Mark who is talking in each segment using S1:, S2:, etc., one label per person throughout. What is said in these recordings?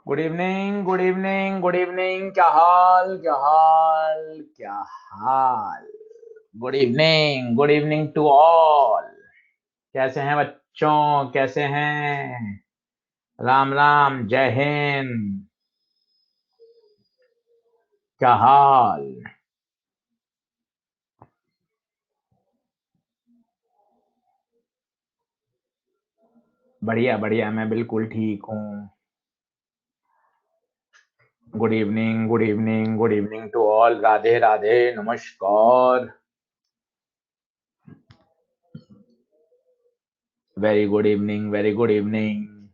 S1: Good evening, good evening, good evening. क्या हाल, क्या हाल, क्या हाल। Good evening to all. कैसे हैं बच्चों, कैसे हैं? राम राम, जय हिंद। क्या हाल? बढ़िया बढ़िया, मैं बिल्कुल ठीक हूँ। Good evening, good evening, good evening to all. Radhe Radhe, नमस्कार। Very good evening, very good evening.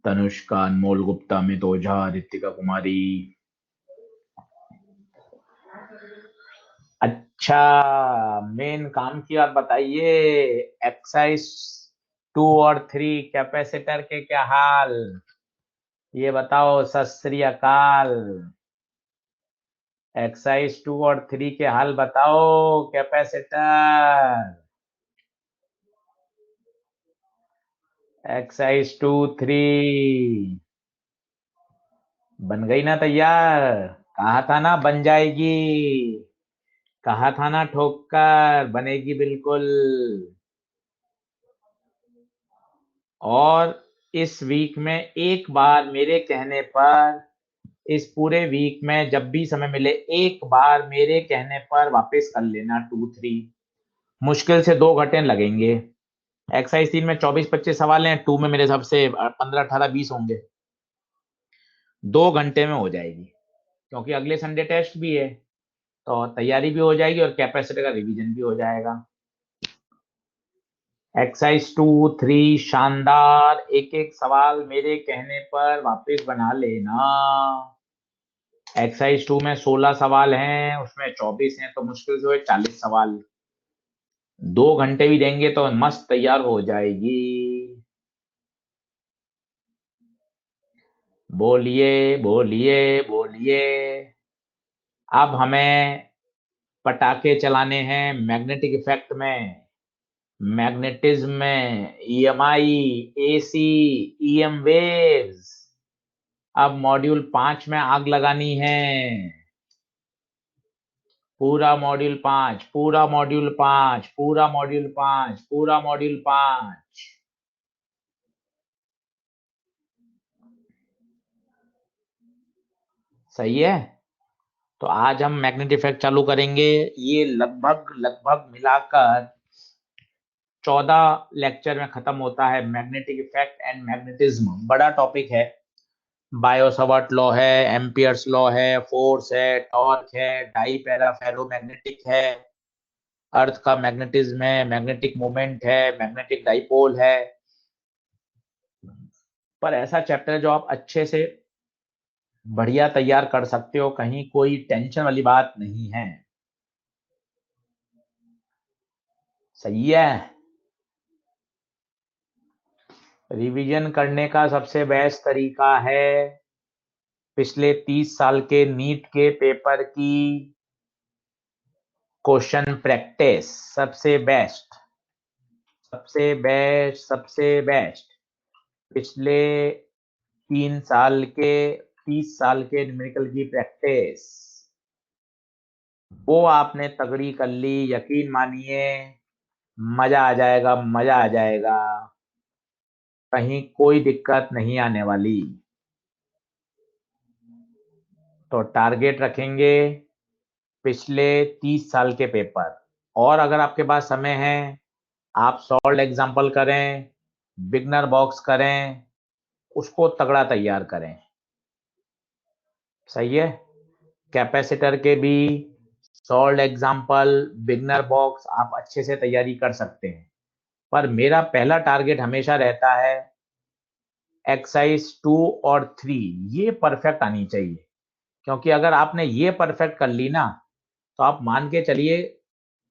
S1: Tanushka, Anmol Gupta, Amit Ojha, Ritika Kumari. अच्छा, मेन काम की बात बताइए। एक्सरसाइज 2 और 3 कैपेसिटर के क्या हाल? ये बताओ, सत श्री अकाल। एक्सरसाइज 2 और 3 के हाल बताओ, कैपेसिटर। एक्सरसाइज 2 3 बन गई ना तैयार? कहा था ना बन जाएगी। कहा था ना ठोक कर बनेगी बिल्कुल। और इस वीक में एक बार मेरे कहने पर, इस पूरे वीक में जब भी समय मिले एक बार मेरे कहने पर वापस कर लेना 2 3। मुश्किल से 2 घंटे लगेंगे। एक्सरसाइज 3 में 24 25 सवाल हैं, 2 में मेरे हिसाब से 15 18 20 होंगे। 2 घंटे में हो जाएगी, क्योंकि अगले संडे टेस्ट भी है। तो तैयारी भी हो जाएगी और कैपेसिटी का रिवीजन भी हो जाएगा। एक्सरसाइज 2 3 शानदार। एक एक सवाल मेरे कहने पर वापस बना लेना। एक्सरसाइज 2 में 16 सवाल हैं, उसमें 24 हैं, तो मुश्किल से हुए 40 सवाल। 2 घंटे भी देंगे तो मस्त तैयार हो जाएगी। बोलिए, बोलिए, बोलिए। अब हमें पटाखे चलाने हैं मैग्नेटिक इफेक्ट में, मैग्नेटिज्म में, ईएमआई, एसी, ईएम वेव्स। अब मॉड्यूल 5 में आग लगानी है। पूरा मॉड्यूल 5, पूरा मॉड्यूल 5, पूरा मॉड्यूल 5, पूरा मॉड्यूल 5। सही है। तो आज हम मैग्नेटिक इफेक्ट चालू करेंगे। ये लगभग लगभग मिलाकर 14 लेक्चर में खत्म होता है। मैग्नेटिक इफेक्ट एंड मैग्नेटिज्म बड़ा टॉपिक है। बायो-सावर्ट लॉ है, एम्पियर्स लॉ है, फोर्स है, टॉर्क है, डाई पैरा फेरोमैग्नेटिक है, अर्थ का मैग्नेटिज्म है, मैग्नेटिक मोमेंट है, मैग्नेटिक डाइपोल है। पर ऐसा चैप्टर है जो आप अच्छे से बढ़िया तैयार कर सकते हो, कहीं कोई टेंशन वाली बात नहीं है। सही है। रिवीजन करने का सबसे बेस्ट तरीका है पिछले 30 साल के नीट के पेपर की क्वेश्चन प्रैक्टिस। सबसे बेस्ट, सबसे बेस्ट, सबसे बेस्ट। पिछले 3 साल के, 30 साल के न्यूमेरिकल की प्रैक्टिस, वो आपने तगड़ी कर ली, यकीन मानिए मजा आ जाएगा, मजा आ जाएगा। कहीं कोई दिक्कत नहीं आने वाली। तो टारगेट रखेंगे पिछले 30 साल के पेपर। और अगर आपके पास समय है, आप सॉल्व एग्जाम्पल करें, बिगनर बॉक्स करें, उसको तगड़ा तैयार करें। सही है। कैपेसिटर के भी सॉल्व एग्जाम्पल, बिगनर बॉक्स आप अच्छे से तैयारी कर सकते हैं। पर मेरा पहला टारगेट हमेशा रहता है एक्सरसाइज 2 और 3 ये परफेक्ट आनी चाहिए। क्योंकि अगर आपने ये परफेक्ट कर ली ना, तो आप मान के चलिए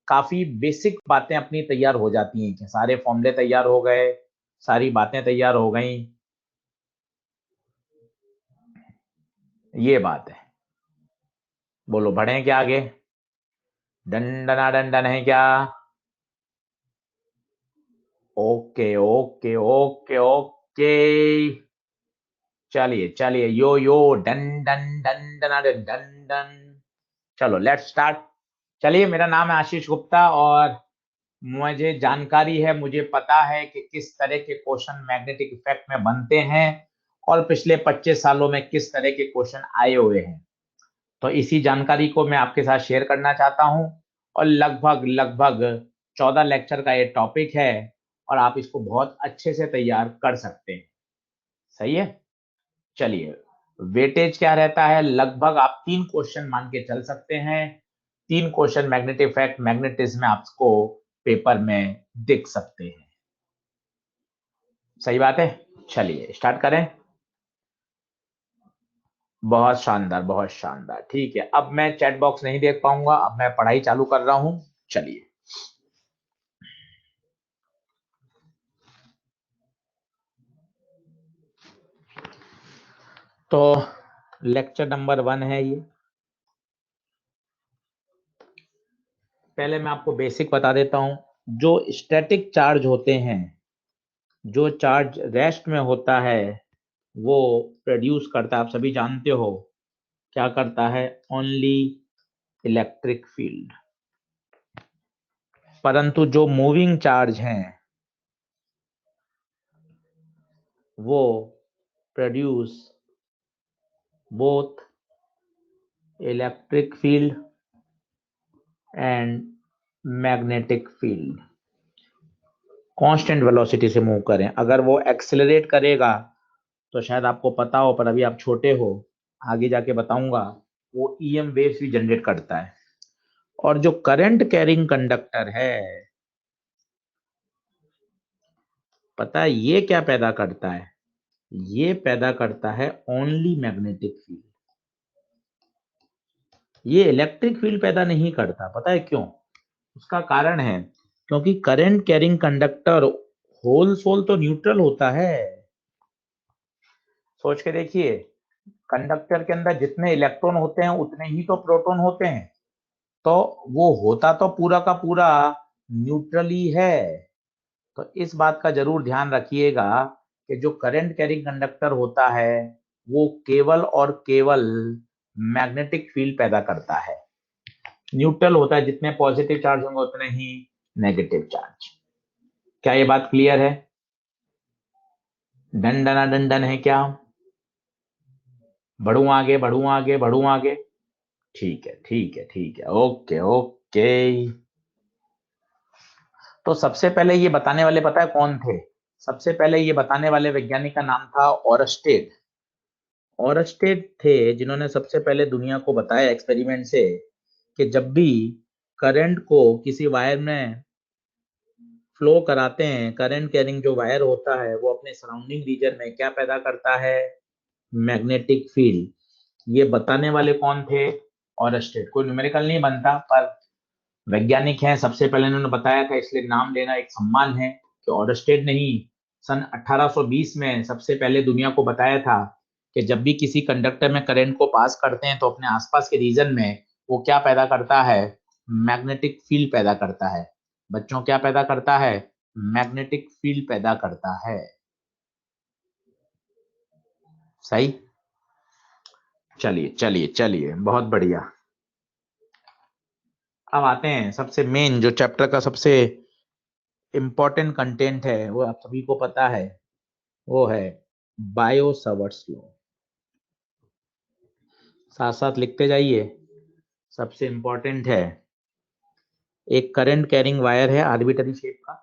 S1: काफी बेसिक बातें अपनी तैयार हो जाती हैं, कि सारे फॉर्मूले तैयार हो गए, सारी बातें तैयार हो गई। ये बात है। बोलो, बढ़े क्या आगे? डंडना डंडन है क्या? Okay okay okay okay. चलिए चलिए, यो यो डन डन डन डन डन डन डन। चलो लेट्स स्टार्ट। चलिए, मेरा नाम है आशीष गुप्ता और मुझे जानकारी है, मुझे पता है कि किस तरह के क्वेश्चन मैग्नेटिक इफेक्ट में बनते हैं और पिछले 25 सालों में किस तरह के क्वेश्चन आए हुए हैं। तो इसी जानकारी को मैं आपके साथ शेयर करना चाहता हूं और लगभग लगभग 14 लेक्चर का ये टॉपिक है और आप इसको बहुत अच्छे से तैयार कर सकते हैं। सही है। चलिए, वेटेज क्या रहता है, लगभग आप 3 क्वेश्चन मान के चल सकते हैं। 3 क्वेश्चन मैग्नेटिक इफेक्ट मैग्नेटिज्म में आपको पेपर में दिख सकते हैं। सही बात है। चलिए स्टार्ट करें। बहुत शानदार, बहुत शानदार। ठीक है, अब मैं चैट बॉक्स नहीं देख पाऊंगा, अब मैं पढ़ाई चालू कर रहा हूं। चलिए, तो लेक्चर नंबर 1 है ये। पहले मैं आपको बेसिक बता देता हूं। जो स्टैटिक चार्ज होते हैं, जो चार्ज रेस्ट में होता है, वो प्रोड्यूस करता है, आप सभी जानते हो क्या करता है, ओनली इलेक्ट्रिक फील्ड। परंतु जो मूविंग चार्ज हैं वो produce both electric field and magnetic field. Constant velocity से मूव करें। अगर वो एक्सेलरेट करेगा तो शायद आपको पता हो, पर अभी आप छोटे हो, आगे जाके बताऊंगा, वो ईएम वेव्स भी जनरेट करता है। और जो करंट कैरिंग कंडक्टर है, पता है ये क्या पैदा करता है, ये पैदा करता है ओनली मैग्नेटिक फील्ड। ये इलेक्ट्रिक फील्ड पैदा नहीं करता। पता है क्यों? उसका कारण है क्योंकि current carrying conductor whole soul तो न्यूट्रल होता है। सोच के देखिए, कंडक्टर के अंदर जितने इलेक्ट्रॉन होते हैं उतने ही तो प्रोटॉन होते हैं। तो वो होता तो पूरा का पूरा न्यूट्रल ही है। तो इस बात का जरूर ध्यान रखिएगा कि जो करंट कैरिंग कंडक्टर होता है वो केवल और केवल मैग्नेटिक फील्ड पैदा करता है। न्यूट्रल होता है, जितने पॉजिटिव चार्ज होंगे उतने ही नेगेटिव चार्ज। क्या ये बात क्लियर है? डन डना डन डन है क्या? बढ़ू आगे, बढ़ू आगे, बढ़ू आगे। ठीक है, ठीक है, ठीक है, ओके ओके। तो सबसे पहले ये बताने वाले पता है कौन थे? सबसे पहले ये बताने वाले वैज्ञानिक का नाम था ओरस्टेड। ओरस्टेड थे जिन्होंने सबसे पहले दुनिया को बताया एक्सपेरिमेंट से कि जब भी करंट को किसी वायर में फ्लो कराते हैं, करंट कैरिंग जो वायर होता है वो अपने सराउंडिंग रीजन में क्या पैदा करता है, मैग्नेटिक फील्ड। ये बताने वाले कौन थे? ओरस्टेड। कोई न्यूमेरिकल नहीं बनता, पर वैज्ञानिक हैं, सबसे पहले इन्होंने बताया था, इसलिए नाम लेना एक सम्मान है कि ओरस्टेड ने ही सन 1820 में सबसे पहले दुनिया को बताया था कि जब भी किसी कंडक्टर में करंट को पास करते हैं तो अपने आसपास के रीजन में वो क्या पैदा करता है, मैग्नेटिक फील्ड पैदा करता है। बच्चों, क्या पैदा करता है? मैग्नेटिक फील्ड पैदा करता है। सही। चलिए चलिए चलिए, बहुत बढ़िया। अब आते हैं सबसे मेन, जो चैप्टर का सबसे इंपॉर्टेंट कंटेंट है, वो आप सभी को पता है, वो है बायो सवर्ट्स लॉ। साथ साथ लिखते जाइए। सबसे इंपॉर्टेंट है, एक करंट कैरिंग वायर है आर्बिटरी शेप का,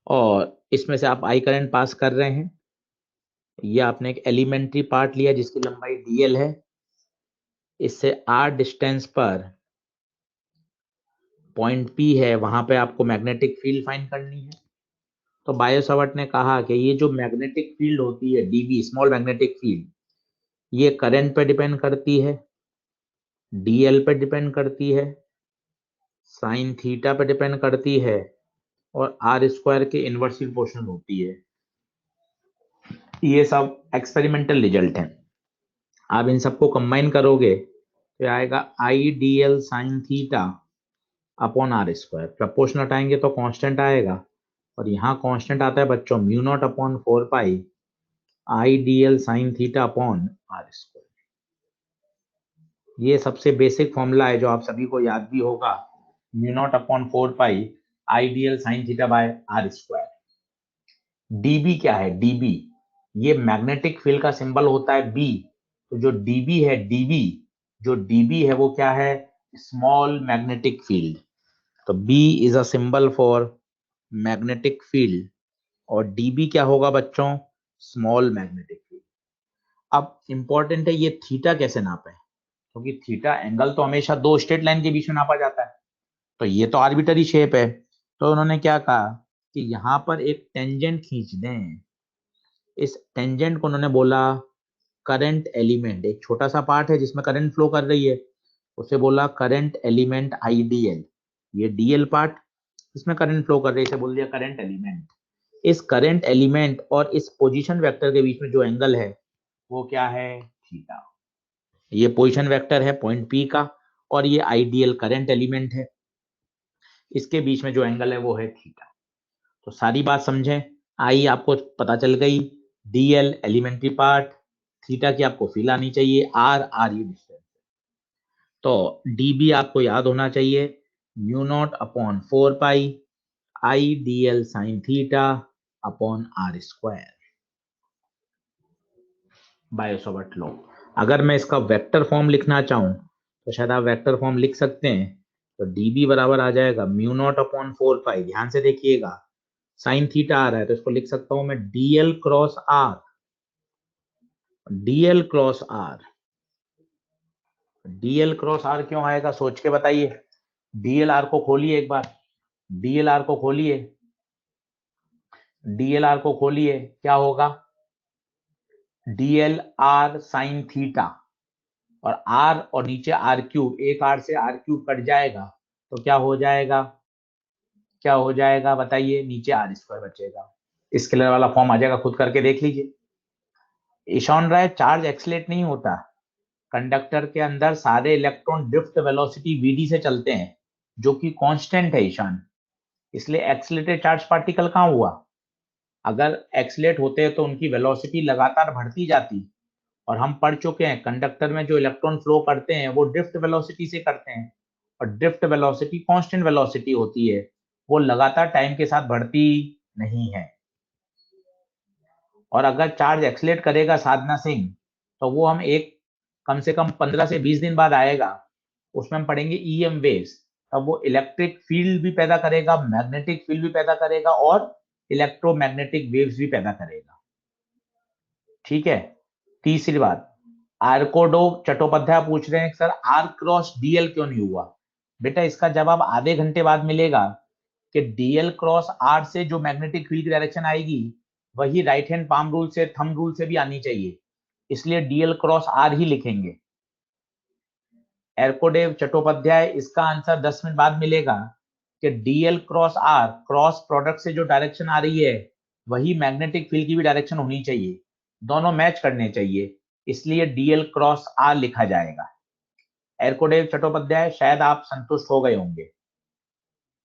S1: और इसमें से आप आई करंट पास कर रहे हैं। ये आपने एक एलिमेंट्री पार्ट लिया जिसकी लंबाई dl है। इससे r डिस्टेंस पर पॉइंट P है, वहां पे आपको मैग्नेटिक फील्ड फाइंड करनी है। तो बायो सवर्ट ने कहा कि ये जो मैग्नेटिक फील्ड होती है, dv स्मॉल मैग्नेटिक फील्ड, ये करंट पे डिपेंड करती है, dl पे डिपेंड करती है, साइन थीटा पे डिपेंड करती है, और आर स्क्वायर के इनवर्स प्रोपोर्शनल होती है। ये सब एक्सपेरिमेंटल रिजल्ट हैं। आप इन सबको कंबाइन करोगे तो आएगा I D L sine theta upon R square. Proportion हटाएंगे तो कांस्टेंट आएगा, और यहाँ कांस्टेंट आता है बच्चों mu not upon 4 pi IDL sin theta upon R square. ये सबसे बेसिक फॉर्मूला है जो आप सभी को याद भी होगा, mu not upon 4 pi IDL sin theta by R square. DB क्या है? डीबी ये मैग्नेटिक फील्ड का सिंबल होता है बी, तो जो डीबी है, डीबी जो डीबी है वो क्या है? Small magnetic field. तो B is a symbol for magnetic field और डीबी क्या होगा बच्चों? Small magnetic field. अब इंपॉर्टेंट है ये थीटा कैसे नापे, क्योंकि थीटा एंगल तो हमेशा दो स्ट्रेट लाइन के बीच में नापा जाता है, तो ये तो आर्बिटरी शेप है। तो उन्होंने क्या कहा कि यहाँ पर एक टेंजेंट खींच दें। इस टेंजेंट को उन्होंने बोला करंट एलिमेंट, एक छोटा सा पार्ट है जिसमें करंट फ्लो कर रही है, उसे बोला करंट एलिमेंट IDL। ये DL पार्ट इसमें करंट फ्लो कर रही है, इसे बोल दिया करंट एलिमेंट। इस करंट एलिमेंट और इस पोजीशन वेक्टर के बीच में जो एंगल है वो क्या है? थीटा। ये पोजीशन वेक्टर है पॉइंट P का और ये आइडियल करंट एलिमेंट है, इसके बीच में जो एंगल है वो है थीटा। तो सारी बात समझें, आई आपको पता चल गई, DL एलिमेंट्री पार्ट, थीटा की आपको फील आनी चाहिए, आर ये डिस्टेंस। तो DB आपको याद होना चाहिए, mu not upon 4 pi IDL sine theta upon R square by Savart law. अगर मैं इसका वेक्टर फॉर्म लिखना चाहूं तो शायद आप वेक्टर फॉर्म लिख सकते हैं। तो DB बराबर आ जाएगा म्यू नॉट अपॉन 4 पाई, ध्यान से देखिएगा साइन थीटा आ रहा है तो इसको लिख सकता हूं मैं DL cross R. DL cross R, DL cross R क्यों आएगा सोच के बताइए। DLR को खोलिए एक बार, DLR को खोलिए, DLR को खोलिए, क्या होगा? DLR साइन थीटा और R और नीचे आर क्यूब, एक R से आर क्यूब कट जाएगा तो क्या हो जाएगा? क्या हो जाएगा बताइए? नीचे आर स्क्वायर बचेगा। स्केलर वाला फॉर्म आ जाएगा, खुद करके देख लीजिए। ईशान राय, चार्ज एक्सलेट नहीं होता, कंडक्टर के अंदर सारे इलेक्ट्रॉन ड्रिफ्ट वेलोसिटी VD से चलते हैं जो कि कांस्टेंट है ईशान, इसलिए एक्सलेटेड चार्ज पार्टिकल कहां हुआ? अगर एक्सलेट होते तो उनकी वेलोसिटी लगातार बढ़ती जाती, और हम पढ़ चुके हैं कंडक्टर में जो इलेक्ट्रॉन फ्लो करते हैं वो ड्रिफ्ट वेलोसिटी से करते हैं, और ड्रिफ्ट वेलोसिटी कांस्टेंट वेलोसिटी होती है, वो लगातार टाइम के साथ बढ़ती नहीं है। और अगर चार्ज एक्सलेट करेगा साधना सिंह, तो वो हम एक कम से कम 15 से 20 दिन बाद आएगा, उसमें हम पढ़ेंगे EM वेव्स। तब वो इलेक्ट्रिक फील्ड भी पैदा करेगा, मैग्नेटिक फील्ड भी पैदा करेगा और इलेक्ट्रोमैग्नेटिक वेव्स भी पैदा करेगा। ठीक है। तीसरी बात, आर्कोडो चट्टोपाध्याय पूछ रहे हैं सर आर क्रॉस DL क्यों नहीं हुआ? बेटा इसका जवाब आधे घंटे बाद मिलेगा कि DL क्रॉस R से जो मैग्नेटिक फील्ड की डायरेक्शन आएगी वही राइट हैंड पाम रूल से, थंब रूल से भी आनी चाहिए, इसलिए DL क्रॉस R ही लिखेंगे। एर्कोडेव चट्टोपाध्याय, इसका आंसर 10 मिनट बाद मिलेगा कि DL cross R cross product से जो डायरेक्शन आ रही है वही मैग्नेटिक फील्ड की भी डायरेक्शन होनी चाहिए, दोनों मैच करने चाहिए, इसलिए DL क्रॉस R लिखा जाएगा। एर्कोडेव चट्टोपाध्याय, शायद आप संतुष्ट हो गए होंगे।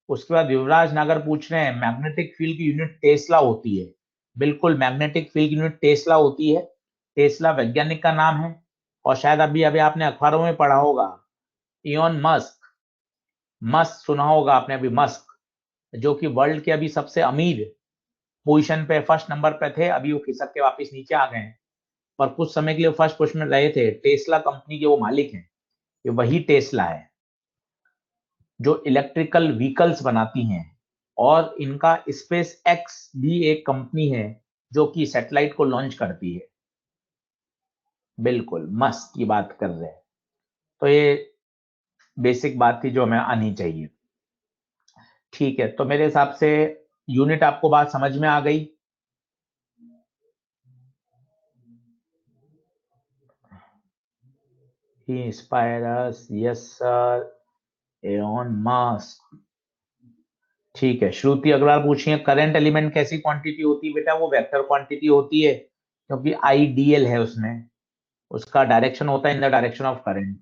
S1: उसके बाद युवराज नागर पूछ रहे हैं मैग्नेटिक फील्ड की यूनिट टेस्ला होती है। बिल्कुल, मैग्नेटिक फील्ड की यूनिट टेस्ला होती है, टेस्ला वैज्ञानिक का नाम है, और शायद अभी अभी आपने अखबारों में पढ़ा होगा इलॉन मस्क, मस्क सुना होगा आपने अभी, मस्क जो कि वर्ल्ड के अभी सबसे अमीर पोजीशन पे फर्स्ट नंबर पे थे, अभी वो खिसक के वापस नीचे आ गए हैं, पर कुछ समय के लिए फर्स्ट पोजीशन में रहे थे। टेस्ला कंपनी के वो मालिक हैं, ये वही टेस्ला है जो इलेक्ट्रिकल व्हीकल्स बनाती हैं, और इनका स्पेस एक्स भी एक कंपनी है जो कि सैटेलाइट को लॉन्च करती है। बिल्कुल मस्क की बात कर रहे हैं। तो ये बेसिक बात थी जो हमें आनी चाहिए। ठीक है, तो मेरे हिसाब से यूनिट आपको बात समझ में आ गई। He inspired us, yes sir, Elon Musk। ठीक है, श्रुति अग्रवाल पूछिए करंट एलिमेंट कैसी क्वांटिटी होती है? बेटा वो वेक्टर क्वांटिटी होती है, क्योंकि IDL है उसमें, उसका डायरेक्शन होता है in the direction of current.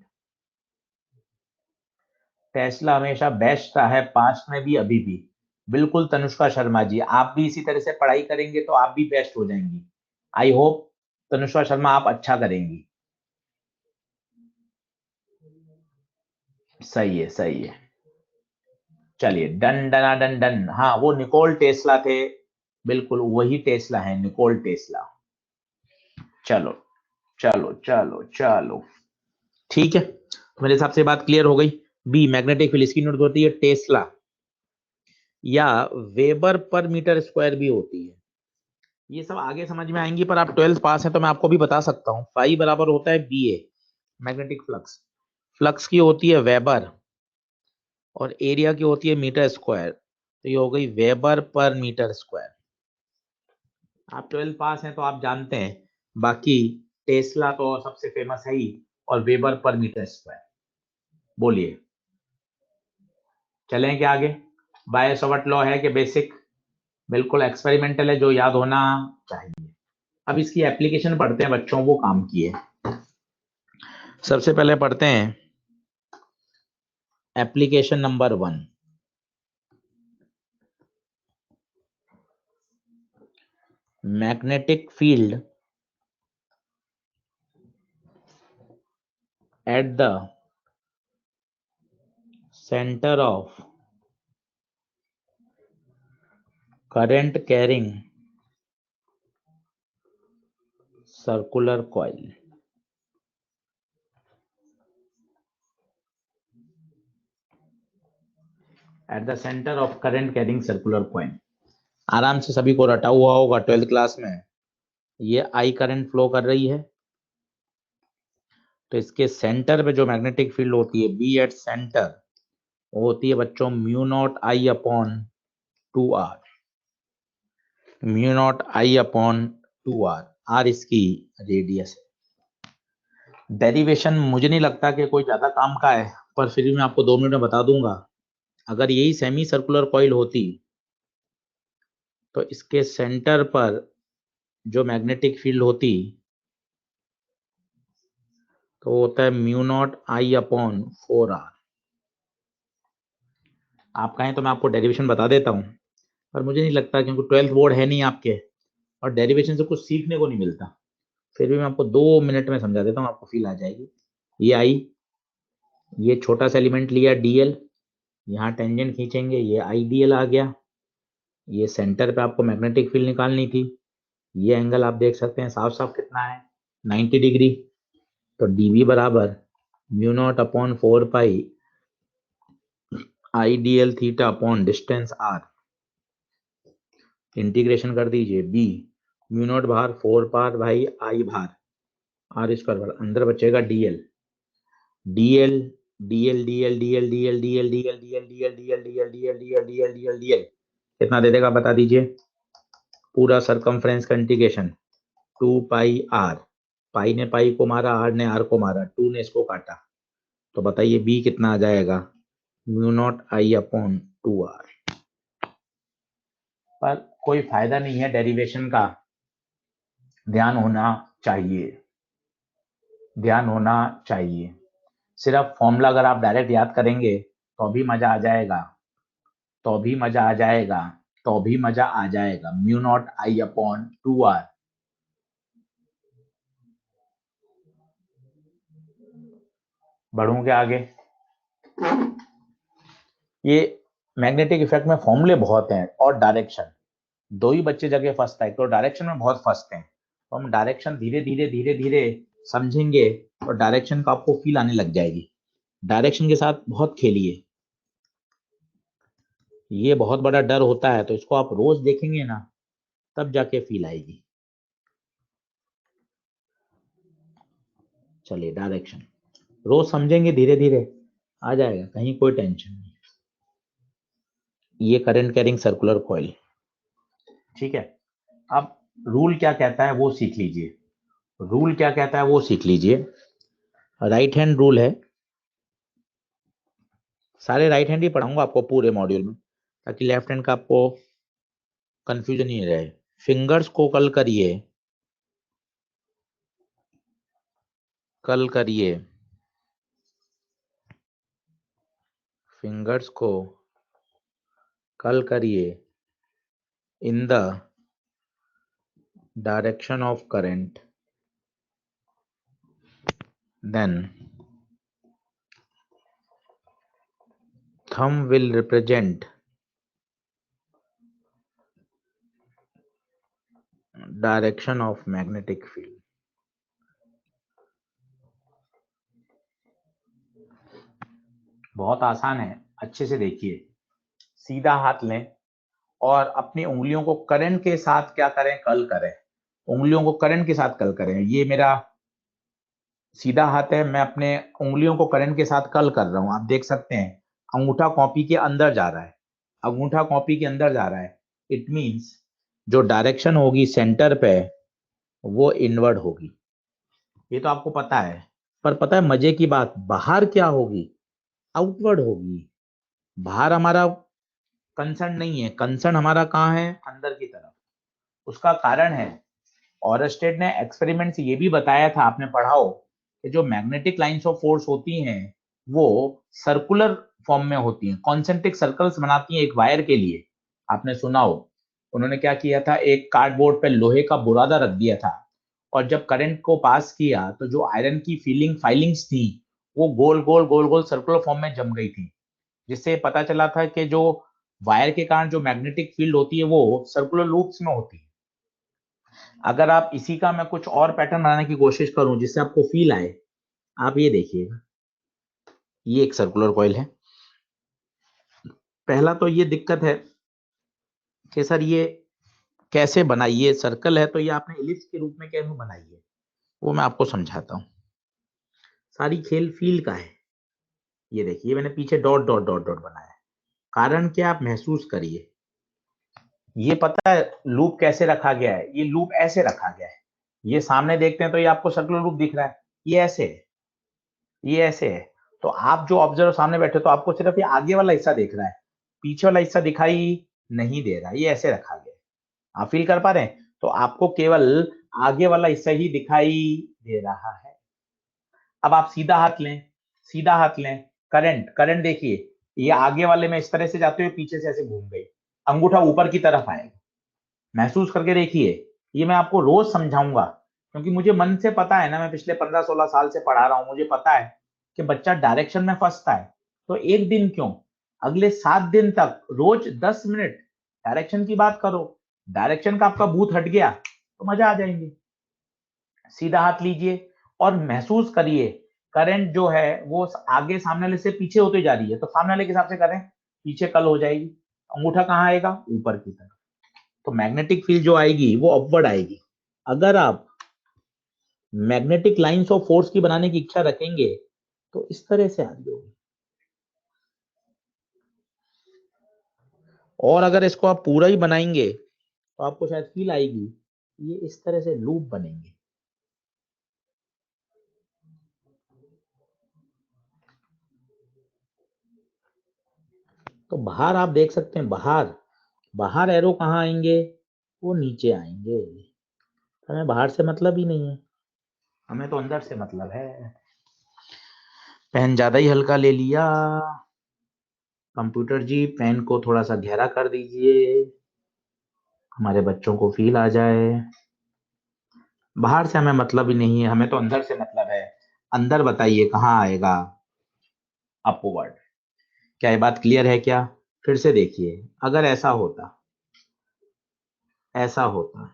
S1: Tesla हमेशा बेस्ट रहा है, पास्ट में भी अभी भी। बिल्कुल तनुष्का शर्मा जी, आप भी इसी तरह से पढ़ाई करेंगे तो आप भी बेस्ट हो जाएंगी। आई होप तनुष्का शर्मा आप अच्छा करेंगी। सही है, सही है। चलिए, डन डना डन डन। हाँ, वो निकोल टेस्ला थे, बिल्कुल वही टेस्ला है, निकोल टेस्ला। चलो चलो चलो चलो, ठीक है, मेरे हिसाब से बात क्लियर हो गई। बी, मैग्नेटिक फील्ड इसकी यूनिट होती है टेस्ला, या वेबर पर मीटर स्क्वायर भी होती है। ये सब आगे समझ में आएंगी, पर आप 12th पास हैं तो मैं आपको भी बता सकता हूँ। फाई बराबर होता है बी ए, मैग्नेटिक फ्लक्स। फ्लक्स की होती है वेबर, और एरिया की होती है मीटर स्क्वायर, तो ये हो गई वेबर पर मीटर स्क्वायर। आप 12th पास हैं तो आप जानते हैं, बाकी टेस्ला तो सबसे फेमस है ही, और वेबर पर मीटर स्क्वायर। बोलिए, चलें क्या आगे? बाय सॉवर्ट लॉ है कि बेसिक? बिल्कुल एक्सपेरिमेंटल है, जो याद होना चाहिए। अब इसकी एप्लीकेशन पढ़ते हैं बच्चों, वो काम की है। सबसे पहले पढ़ते हैं application number 1। Magnetic field at the center of current carrying circular coil. At the center of current carrying circular coil. आराम से सभी को रटा हुआ होगा 12th क्लास में। ये आई करंट फ्लो कर रही है, तो इसके सेंटर पे जो मैग्नेटिक फील्ड होती है, बी एट सेंटर, वो होती है बच्चों mu not I upon 2r। Mu not I upon 2r, R इसकी रेडियस है। डेरिवेशन मुझे नहीं लगता कि कोई ज्यादा काम का है, पर फिर भी मैं आपको 2 मिनट में बता दूंगा। अगर यही सेमी सर्कुलर कॉइल होती तो इसके सेंटर पर जो मैग्नेटिक फील्ड होती तो होता है mu not I upon 4r। आप कहें तो मैं आपको डेरिवेशन बता देता हूँ, पर मुझे नहीं लगता, क्योंकि 12th बोर्ड है नहीं आपके, और डेरिवेशन से कुछ सीखने को नहीं मिलता। फिर भी मैं आपको 2 मिनट में समझा देता हूँ, आपको फील आ जाएगी। ये आई, ये छोटा सा एलिमेंट लिया dl, यहाँ टेंजेंट खींचेंगे, ये आई dl आ गया। ये सेंटर पे आपको मैग्नेटिक फील्ड निकालनी थी। ये एंगल आप देख सकते हैं साफ साफ कितना है, 90 डिग्री। तो dv बराबर mu not upon 4 pi I D L theta upon distance R. Integration कर दीजिए, बी म्यू नॉट बाहर, 4 पार भाई आई बाहर, आर स्क्वायर अंदर बचेगा DL. DL DL DL DL DL DL DL DL DL DL DL DL DL DL DL DL कितना दे देगा बता दीजिए? पूरा सरकमफ्रेंस का इंटीग्रेशन 2 पाई आर। पाई ने पाई को मारा, आर ने आर को मारा, 2 ने इसको काटा, तो बताइए बी कितना आ जाएगा? Mu not I upon 2r। पर कोई फायदा नहीं है डेरिवेशन का, ध्यान होना चाहिए, ध्यान होना चाहिए। सिर्फ फॉर्मूला अगर आप डायरेक्ट याद करेंगे तो भी मजा आ जाएगा, तो भी मजा आ जाएगा, तो भी मजा आ जाएगा। Mu not I upon 2r। बढ़ूंगे आगे। ये मैग्नेटिक इफेक्ट में फॉर्मूले बहुत हैं, और डायरेक्शन, दो ही बच्चे जगह फंसता है, तो डायरेक्शन में बहुत फंसते हैं। तो हम डायरेक्शन धीरे धीरे धीरे धीरे समझेंगे, और डायरेक्शन का आपको फील आने लग जाएगी। डायरेक्शन के साथ बहुत खेलिए, ये बहुत बड़ा डर होता है, तो इसको आप रोज देखेंगे ना, तब जाके फील आएगी। चलिए, डायरेक्शन रोज समझेंगे, धीरे धीरे आ जाएगा, कहीं कोई टेंशन नहीं। ये करंट कैरिंग सर्कुलर कॉइल, ठीक है। अब रूल क्या कहता है वो सीख लीजिए, रूल क्या कहता है वो सीख लीजिए। राइट हैंड रूल है, सारे राइट हैंड ही पढ़ाऊंगा आपको पूरे मॉड्यूल में, ताकि लेफ्ट हैंड का आपको कंफ्यूजन नहीं रहे। फिंगर्स को कल करिए, कल करिए, फिंगर्स को कल करिए in the direction of current, then thumb will represent direction of magnetic field. बहुत आसान है, अच्छे से देखिए। सीधा हाथ लें और अपनी उंगलियों को करंट के साथ क्या करें, कर्ल करें। उंगलियों को करंट के साथ कर्ल करें। ये मेरा सीधा हाथ है, मैं अपने उंगलियों को करंट के साथ कर्ल कर रहा हूं। आप देख सकते हैं अंगूठा कॉपी के अंदर जा रहा है, अंगूठा कॉपी के अंदर जा रहा है। इट मींस जो डायरेक्शन होगी सेंटर पे वो इनवर्ड होगी। ये तो आपको पता है, पर पता है मजे की बात, बाहर क्या होगी, आउटवर्ड होगी। बाहर हमारा कंसर्न नहीं है, कंसर्न हमारा कहाँ है, अंदर की तरफ। उसका कारण है ऑरस्टेड ने एक्सपेरिमेंट से ये भी बताया था, आपने पढ़ा हो, कि जो मैग्नेटिक लाइंस ऑफ फोर्स होती हैं वो सर्कुलर फॉर्म में होती हैं, कॉन्सेंट्रिक सर्कल्स बनाती हैं एक वायर के लिए। आपने सुना हो उन्होंने क्या किया था, एक कार्डबोर्ड पे लोहे का बुरादा रख दिया था और जब करंट को पास किया तो जो आयरन की फाइलिंग्स थी वो गोल गोल गोल गोल सर्कुलर फॉर्म में जम गई थी, जिससे पता चला था कि जो वायर के कारण जो मैग्नेटिक फील्ड होती है वो सर्कुलर लूप्स में होती है। अगर आप इसी का मैं कुछ और पैटर्न बनाने की कोशिश करूं जिससे आपको फील आए, आप ये देखिएगा, ये एक सर्कुलर कॉइल है। पहला तो ये दिक्कत है कि सर ये कैसे बनाई, ये सर्कल है तो ये आपने इलिप्स के रूप में कैसे बनाई है, वो मैं आपको समझाता हूँ। सारी खेल फील का है। ये देखिए मैंने पीछे डॉट डॉट डॉट डॉट बनाया है, कारण क्या आप महसूस करिए। ये पता है लूप कैसे रखा गया है, ये लूप ऐसे रखा गया है। ये सामने देखते हैं तो ये आपको सर्कुलर लूप दिख रहा है, ये ऐसे है, ये ऐसे है। तो आप जो ऑब्जर्वर सामने बैठे तो आपको सिर्फ ये आगे वाला हिस्सा देख रहा है, पीछे वाला हिस्सा दिखाई नहीं दे रहा, ये ऐसे रखा गया है। आप फील कर पा रहे हैं, तो आपको केवल आगे वाला हिस्सा ही दिखाई दे रहा है। अब आप सीधा हाथ लें, सीधा हाथ लें, करंट करंट देखिए, ये आगे वाले में इस तरह से जाते हुए पीछे से ऐसे घूम गई, अंगूठा ऊपर की तरफ आएगा। महसूस करके देखिए, ये मैं आपको रोज समझाऊंगा क्योंकि मुझे मन से पता है ना, मैं पिछले 15-16 साल से पढ़ा रहा हूं, मुझे पता है कि बच्चा डायरेक्शन में फंसता है। तो एक दिन क्यों, अगले 7 दिन तक रोज 10 मिनट डायरेक्शन की बात करो। डायरेक्शन का आपका भूत हट गया तो मजा आ जाएंगे। सीधा हाथ लीजिए और महसूस करिए करंट जो है वो आगे सामने वाले से पीछे होते जा रही है, तो सामने वाले के हिसाब से करें, पीछे कल हो जाएगी। अंगूठा कहाँ आएगा, ऊपर की तरफ। तो मैग्नेटिक फील्ड जो आएगी वो अपवर्ड आएगी। अगर आप मैग्नेटिक लाइंस ऑफ फोर्स की बनाने की इच्छा रखेंगे तो इस तरह से आ रही होगी, और अगर इसको आप पूरा ही बनाएंगे तो आपको शायद फील आएगी, ये इस तरह से लूप बनेंगे। तो बाहर आप देख सकते हैं, बाहर बाहर एरो कहाँ आएंगे, वो नीचे आएंगे। हमें बाहर से मतलब ही नहीं है, हमें तो अंदर से मतलब है। पेन ज्यादा ही हल्का ले लिया। कंप्यूटर जी पेन को थोड़ा सा गहरा कर दीजिए, हमारे बच्चों को फील आ जाए। बाहर से हमें मतलब ही नहीं है, हमें तो अंदर से मतलब है। अंदर बताइए कहाँ आएगा, अपवर्ड। क्या ये बात क्लियर है क्या? फिर से देखिए, अगर ऐसा होता, ऐसा होता,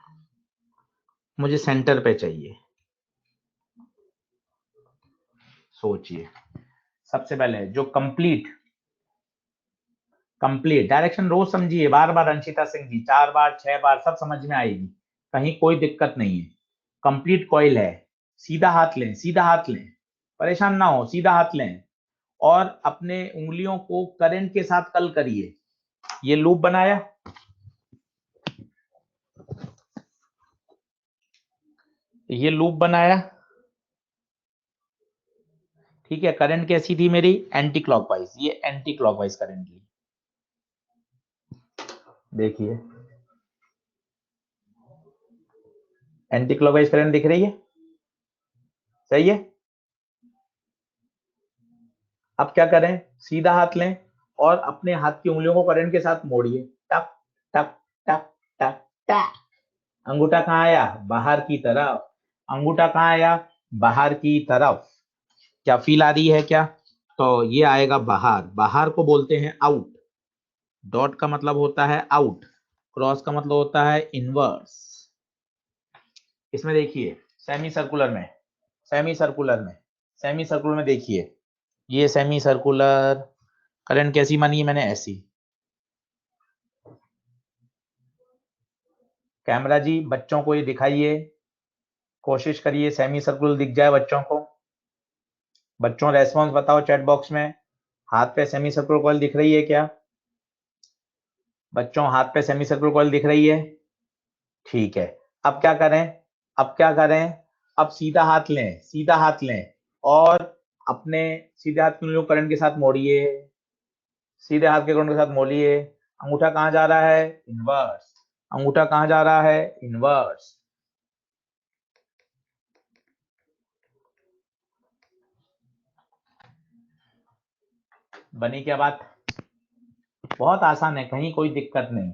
S1: मुझे सेंटर पे चाहिए। सोचिए, सबसे पहले जो कंप्लीट कंप्लीट डायरेक्शन रोज समझिए, बार बार अंशिता सिंह जी 4 बार 6 बार सब समझ में आएगी, कहीं कोई दिक्कत नहीं है। कंप्लीट कॉइल है, सीधा हाथ लें, सीधा हाथ लें, परेशान ना हो, सीधा हाथ लें और अपने उंगलियों को करंट के साथ कल करिए। ये लूप बनाया, ये लूप बनाया, ठीक है। करंट कैसी थी मेरी, एंटी क्लॉकवाइज, ये एंटी क्लॉकवाइज करंट ली। देखिए एंटी क्लॉकवाइज करंट दिख रही है, सही है। अब क्या करें, सीधा हाथ लें और अपने हाथ की उंगलियों को करंट के साथ मोड़िए, टक टक टक टक टक। अंगूठा कहाँ आया, बाहर की तरफ। अंगूठा कहाँ आया, बाहर की तरफ। क्या फील आ रही है क्या? तो ये आएगा बाहर, बाहर को बोलते हैं आउट। डॉट का मतलब होता है आउट, क्रॉस का मतलब होता है इनवर्स। इसमें देखिए सेमी सर्कुलर में, सेमी सर्कुलर में, सेमी सर्कुलर में देखिए, ये सेमी सर्कुलर करंट कैसी मानी है मैंने? ऐसी। कैमरा जी बच्चों को ये दिखाइए, कोशिश करिए सेमी सर्कुलर दिख जाए बच्चों को। बच्चों रेस्पॉन्स बताओ चैट बॉक्स में, हाथ पे सेमी सर्कुलर कॉइल दिख रही है क्या? बच्चों हाथ पे सेमी सर्कुलर कॉइल दिख रही है? ठीक है। अब क्या करें? अब क्या करें? अब सीधा हाथ लें, सीधा हाथ लें और अपने सीधे हाथ की उंगलियों को करंट के साथ मोड़िए, सीधे हाथ के करंट के साथ मोड़िए। अंगूठा कहाँ जा रहा है? इनवर्स। अंगूठा कहाँ जा रहा है? इनवर्स। बनी क्या बात? बहुत आसान है, कहीं कोई दिक्कत नहीं।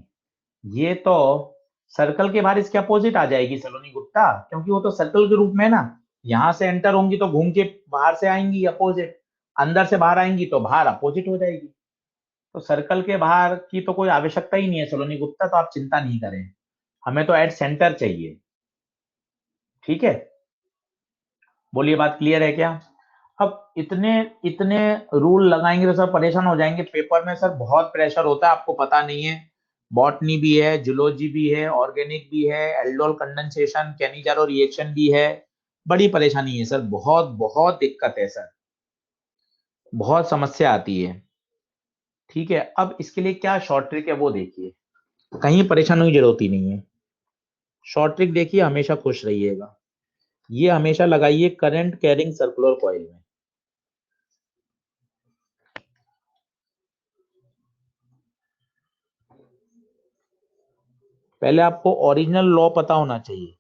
S1: ये तो सर्कल के बाहर इसके अपोजिट आ जाएगी सलोनी गुप्ता, क्योंकि वो तो सर्कल के रूप में है ना। यहां से एंटर होंगी तो घूम के बाहर से आएंगी अपोजिट, अंदर से बाहर आएंगी तो बाहर अपोजिट हो जाएगी। तो सर्कल के बाहर की तो कोई आवश्यकता ही नहीं है सलोनी गुप्ता, तो आप चिंता नहीं करें, हमें तो एट सेंटर चाहिए। ठीक है, बोलिए बात क्लियर है क्या? अब इतने इतने रूल लगाएंगे तो सर परेशान हो जाएंगे, पेपर में सर बहुत प्रेशर होता है, आपको पता नहीं है। बॉटनी भी है, जूलॉजी भी है, ऑर्गेनिक भी है, एल्डोल कंडेंसेशन, कैनिजारो रिएक्शन भी है। बड़ी परेशानी है सर, बहुत बहुत दिक्कत है सर, बहुत समस्या आती है। ठीक है, अब इसके लिए क्या शॉर्ट ट्रिक है वो देखिए, कहीं परेशान होने की जरूरत ही नहीं है। शॉर्ट ट्रिक देखिए, हमेशा खुश रहिएगा। ये हमेशा लगाइए करंट कैरिंग सर्कुलर कॉइल में। पहले आपको ओरिजिनल लॉ पता होना चाहिए,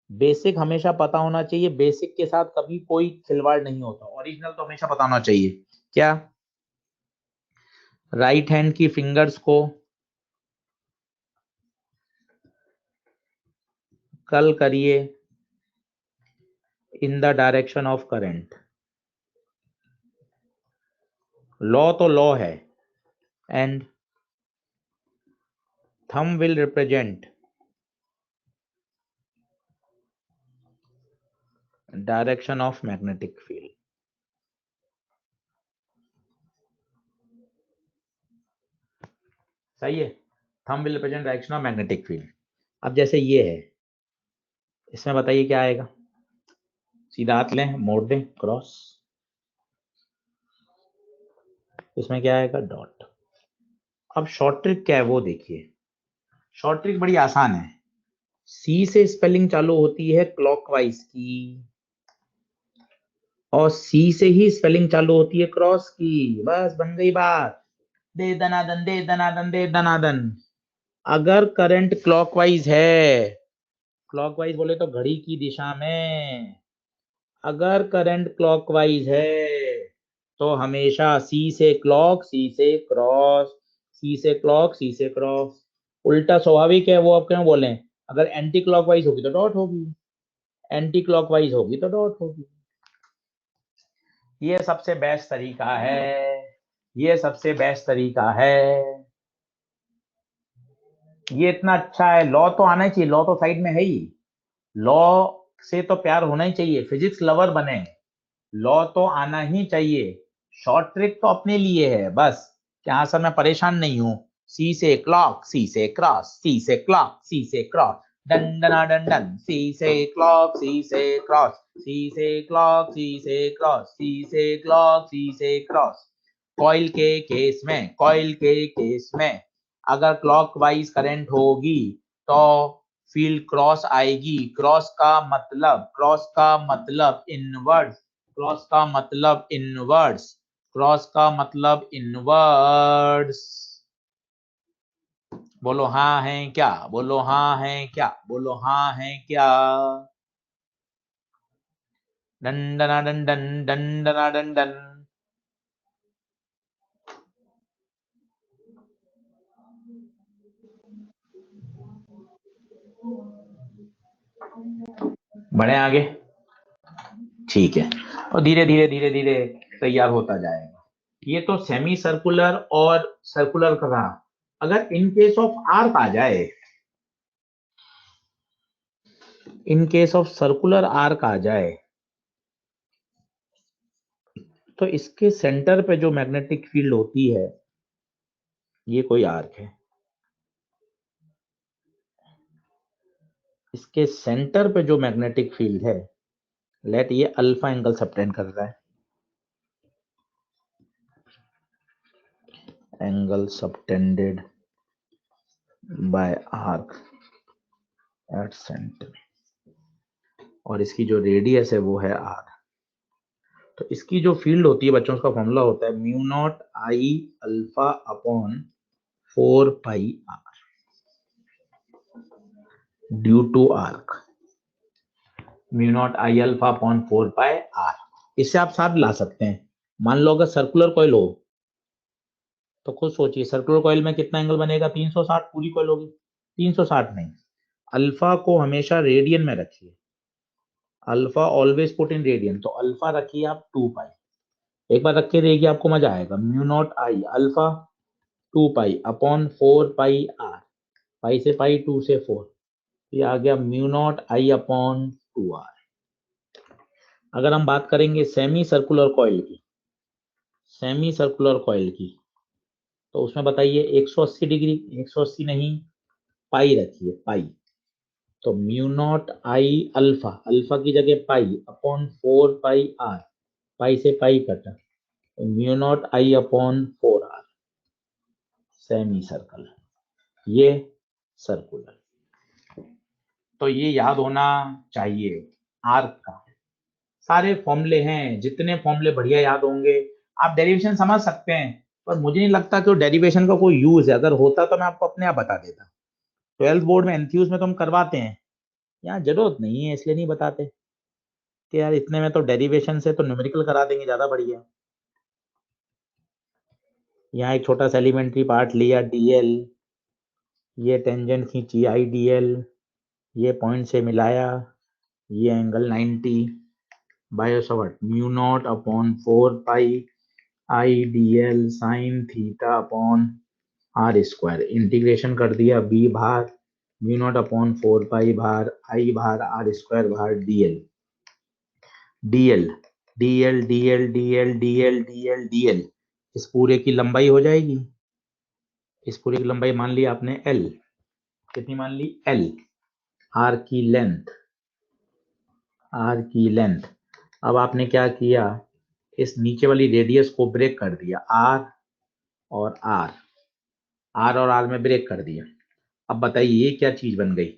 S1: बेसिक हमेशा पता होना चाहिए, बेसिक के साथ कभी कोई खिलवाड़ नहीं होता, ओरिजिनल तो हमेशा पता होना चाहिए। क्या? राइट हैंड की फिंगर्स को कर्ल करिए in the direction of current. Law तो लॉ है, and thumb will represent direction of magnetic field. सही है, thumb will represent direction of magnetic field. अब जैसे ये है, इसमें बताइए क्या आएगा? सीधा हाथ लें, मोड़ दें, क्रॉस, इसमें क्या आएगा? डॉट। अब शॉर्ट ट्रिक क्या है वो देखिए, शॉर्ट ट्रिक बड़ी आसान है। सी से स्पेलिंग चालू होती है क्लॉकवाइज की, और सी से ही स्पेलिंग चालू होती है क्रॉस की, बस बन गई बात। दे दनादन, दे दनादन, दे दनादन। अगर करंट क्लॉकवाइज है, क्लॉकवाइज बोले तो घड़ी की दिशा में, अगर करंट क्लॉकवाइज है तो हमेशा सी से क्लॉक, सी से क्रॉस, सी से क्लॉक, सी से क्रॉस। उल्टा स्वाभाविक है वो, आप क्यों बोलें? अगर एंटी क्लॉकवाइज होगी तो डॉट होगी, एंटी क्लॉकवाइज होगी तो डॉट होगी। ये सबसे बेस्ट तरीका है, ये सबसे बेस्ट तरीका है। ये इतना अच्छा है, लॉ तो आना ही चाहिए, लॉ तो साइड में है ही, लॉ से तो प्यार होना ही चाहिए, फिजिक्स लवर बने, लॉ तो आना ही चाहिए। शॉर्ट ट्रिक तो अपने लिए है बस, कि हाँ सर मैं परेशान नहीं हूं। सी से क्लॉक, सी से क्रॉस, सी से क्लॉक, सी से क्रॉस, डन डना डन डन, सी से क्लॉक, सी से क्रॉस, सी से क्लॉक, सी से क्रॉस, सी से क्लॉक, सी से क्रॉस। कॉइल के केस में, कॉइल के केस में अगर क्लॉकवाइज करंट होगी तो फील्ड क्रॉस आएगी, क्रॉस का मतलब, क्रॉस का मतलब इनवर्स, क्रॉस का मतलब इनवर्स, क्रॉस का मतलब इनवर्स। बोलो हाँ है क्या? बोलो हाँ है क्या? बोलो हाँ है क्या? डन डना डन डन, डन डना डन डन। बढ़े आगे? ठीक है, और धीरे धीरे धीरे धीरे तैयार होता जाएगा। ये तो सेमी सर्कुलर और सर्कुलर का रहा। अगर इन केस ऑफ आर्क आ जाए, in case of circular arc आ जाए, तो इसके सेंटर पे जो मैग्नेटिक फील्ड होती है, ये कोई आर्क है, इसके सेंटर पे जो मैग्नेटिक फील्ड है, लेट ये अल्फा एंगल सबटेंड कर रहा है, angle subtended bye arc at centre, और इसकी जो रेडियस है वो है आर। तो इसकी जो फील्ड होती है बच्चों, उसका फॉर्मूला होता है mu not I alpha upon 4 pi R due to arc, mu not I alpha upon 4 pi R. इससे आप साथ ला सकते हैं। मान लो अगर सर्कुलर कॉइल हो, तो खुद सोचिए सर्कुलर कॉइल में कितना एंगल बनेगा, 360, पूरी कॉइल होगी 360 नहीं, अल्फा को हमेशा रेडियन में रखिए, alpha always put in radian, तो अल्फा रखिए आप 2 पाई, एक बार रख के देखिए आपको मजा आएगा। Mu not I alpha 2 pi upon 4 pi R, pi से पाई 2 से 4, ये आ गया mu not I upon 2 R. अगर हम बात करेंगे सेमी सर्कुलर कॉइल की, सेमी सर्कुलर कॉइल की, तो उसमें बताइए 180 डिग्री, 180 नहीं, पाई रखिए पाई, तो mu not I alpha, alpha की जगह पाई अपॉन 4 पाई आर, पाई से पाई कटा, तो mu not I upon 4 R, semi circle, ये सर्कुलर। तो ये याद होना चाहिए आर्क का। सारे फॉर्मूले हैं, जितने फॉर्मूले बढ़िया याद होंगे। आप डेरिवेशन समझ सकते हैं, पर मुझे नहीं लगता कि डेरिवेशन का कोई यूज है, अगर होता तो मैं आपको अपने आप बता देता। 12th बोर्ड में एनथ्यूज में तो हम करवाते हैं, यहाँ जरूरत नहीं है इसलिए नहीं बताते कि यार इतने में तो डेरिवेशन से तो न्यूमेरिकल करा देंगे, ज्यादा बढ़िया। यहाँ एक छोटा सा एलिमेंट्री पार्ट लिया डीएल, ये टेंजेंट खींची आई डीएल, ये पॉइंट से मिलाया, ये एंगल 90 बाय सवट mu not upon 4 pi I DL sine theta upon R square, integration कर दिया बी भार म्यू नॉट अपॉन 4 पाई भार आई भार आर स्क्वायर भार DL, DL DL DL DL DL DL DL, इस पूरे की लंबाई हो जाएगी, इस पूरे की लंबाई मान ली आपने एल, कितनी मान ली एल, आर की लेंथ, आर की लेंथ। अब आपने क्या किया, इस नीचे वाली रेडियस को ब्रेक कर दिया, आर और आर, आर और आर में ब्रेक कर दिया। अब बताइए ये क्या चीज बन गई,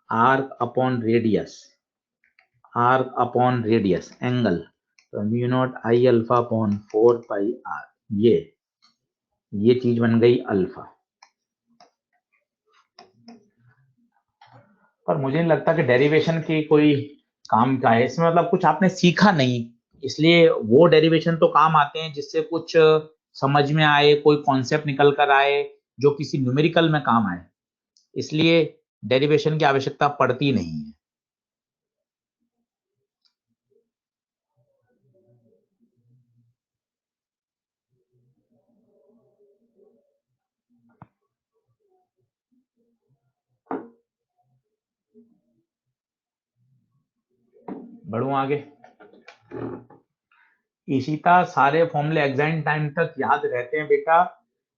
S1: arc upon radius, arc upon radius angle, तो mu not I alpha upon 4 pi R, ये चीज बन गई अल्फा। पर मुझे नहीं लगता कि डेरिवेशन की कोई काम का है इसमें, मतलब कुछ आपने सीखा नहीं, इसलिए वो डेरिवेशन तो काम आते हैं जिससे कुछ समझ में आए, कोई कॉन्सेप्ट निकल कर आए जो किसी न्यूमेरिकल में काम आए, इसलिए डेरिवेशन की आवश्यकता पड़ती नहीं है। बढ़ू आगे, इशिता सारे फॉर्मूले एग्जाम टाइम तक याद रहते हैं बेटा,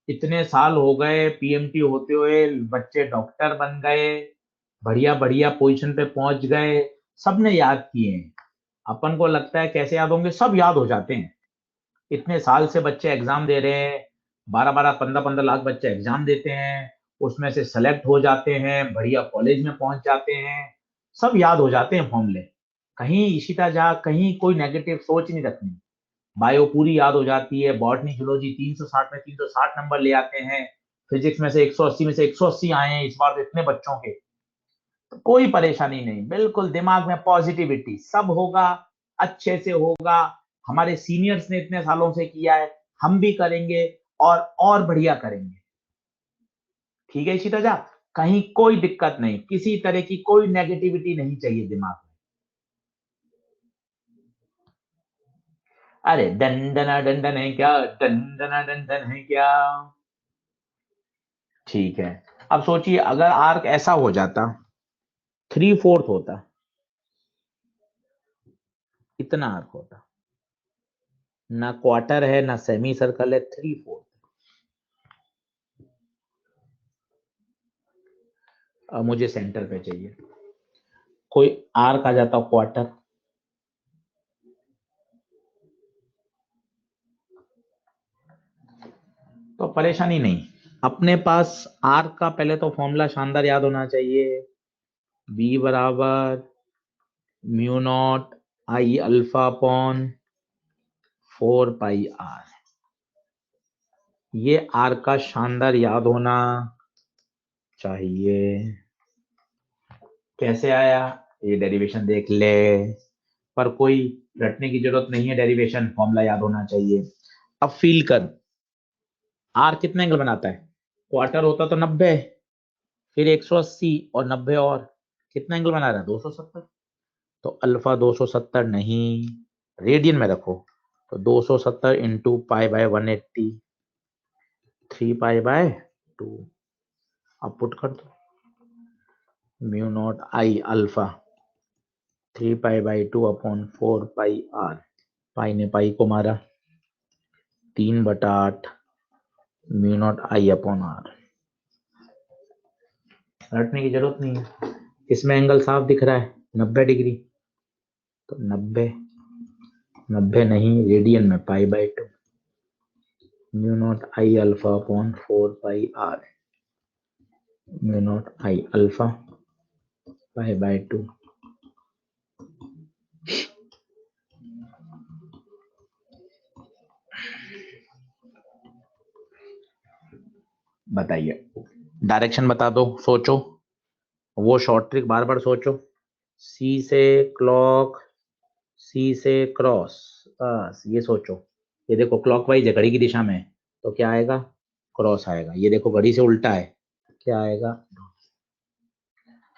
S1: इतने साल हो गए पीएमटी होते हुए, बच्चे डॉक्टर बन गए, बढ़िया बढ़िया पोजीशन पे पहुंच गए, सबने याद किए हैं। अपन को लगता है कैसे याद होंगे, सब याद हो जाते हैं। इतने साल से बच्चे एग्जाम दे रहे हैं, 12-12 15-15 लाख बच्चे एग्जाम देते हैं, उसमें से सेलेक्ट हो जाते हैं, बढ़िया कॉलेज में पहुंच जाते हैं, सब याद हो जाते हैं फॉर्मूले। कहीं इशिता जा, कहीं कोई नेगेटिव सोच नहीं रखनी, बायो पूरी याद हो जाती है, बॉटनी जूलॉजी 360 में 360 नंबर ले आते हैं, फिजिक्स में से 180 में से 180 आए हैं इस बार तो इतने बच्चों के, तो कोई परेशानी नहीं, बिल्कुल दिमाग में पॉजिटिविटी, सब होगा, अच्छे से होगा। हमारे सीनियर्स ने इतने सालों से किया है, हम भी करेंगे और बढ़िया करेंगे। ठीक है इशिता जा, कहीं कोई दिक्कत नहीं, किसी तरह की कोई नेगेटिविटी नहीं चाहिए दिमाग में। अरे डंडना डंडन है क्या, डंडना डंडन है क्या। ठीक है, अब सोचिए अगर आर्क ऐसा हो जाता, 3/4 होता, इतना आर्क होता, ना क्वार्टर है ना सेमी सर्कल है, 3/4। अब मुझे सेंटर पे चाहिए, कोई आर्क आ जाता क्वार्टर, तो परेशानी नहीं। अपने पास आर्क का पहले तो फॉर्मूला शानदार याद होना चाहिए, बी बराबर mu not I alpha upon 4 pi R. ये आर का शानदार याद होना चाहिए। कैसे आया ये डेरिवेशन देख ले, पर कोई रटने की जरूरत नहीं है, डेरिवेशन फॉर्मूला याद होना चाहिए। अब फील कर, आर कितने एंगल बनाता है, क्वार्टर होता तो 90, फिर 180 और 90 और, कितना एंगल बना रहा है, 270। तो अल्फा 270 नहीं, रेडियन में रखो, तो 270 into pi by 180, 3 pi by 2। अब पुट कर दो, mu not I alpha 3 pi by 2 upon 4 pi R. Pi ने पाई को मारा, 3/8 mu not I upon R. रटने की जरूरत नहीं है, इसमें एंगल साफ दिख रहा है 90 डिग्री, तो 90 नहीं, रेडियन में पाई/2, mu not I alpha upon 4 pi R, mu not I alpha पाई/2। बताइए, डायरेक्शन बता दो, सोचो, वो शॉर्ट ट्रिक बार बार सोचो, सी से क्लॉक, सी से क्रॉस, बस ये सोचो। ये देखो क्लॉकवाइज है, घड़ी की दिशा में, तो क्या आएगा, क्रॉस आएगा। ये देखो घड़ी से उल्टा है, क्या आएगा,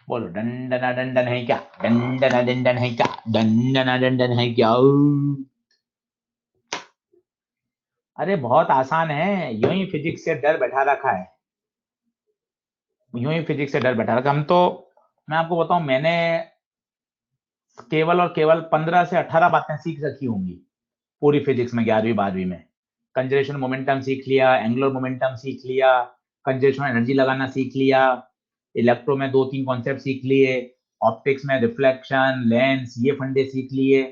S1: बोलो डंडना डंडन है क्या, डंडना डंडन है क्या, डंडना डंडन है क्या। अरे बहुत आसान है, यूं ही फिजिक्स से डर बैठा रखा है, यूं ही फिजिक्स से डर बैठा रखा हम तो। मैं आपको बताऊं, मैंने केवल और केवल 15 से 18 बातें सीख रखी होंगी पूरी फिजिक्स में, 11वीं 12वीं में। कंजर्वेशन मोमेंटम सीख लिया, एंगुलर मोमेंटम सीख लिया, कंजर्वेशन एनर्जी लगाना सीख लिया, इलेक्ट्रो में 2-3 कॉन्सेप्ट सीख लिए, ऑप्टिक्स में रिफ्लेक्शन लेंस ये फंडे सीख लिए।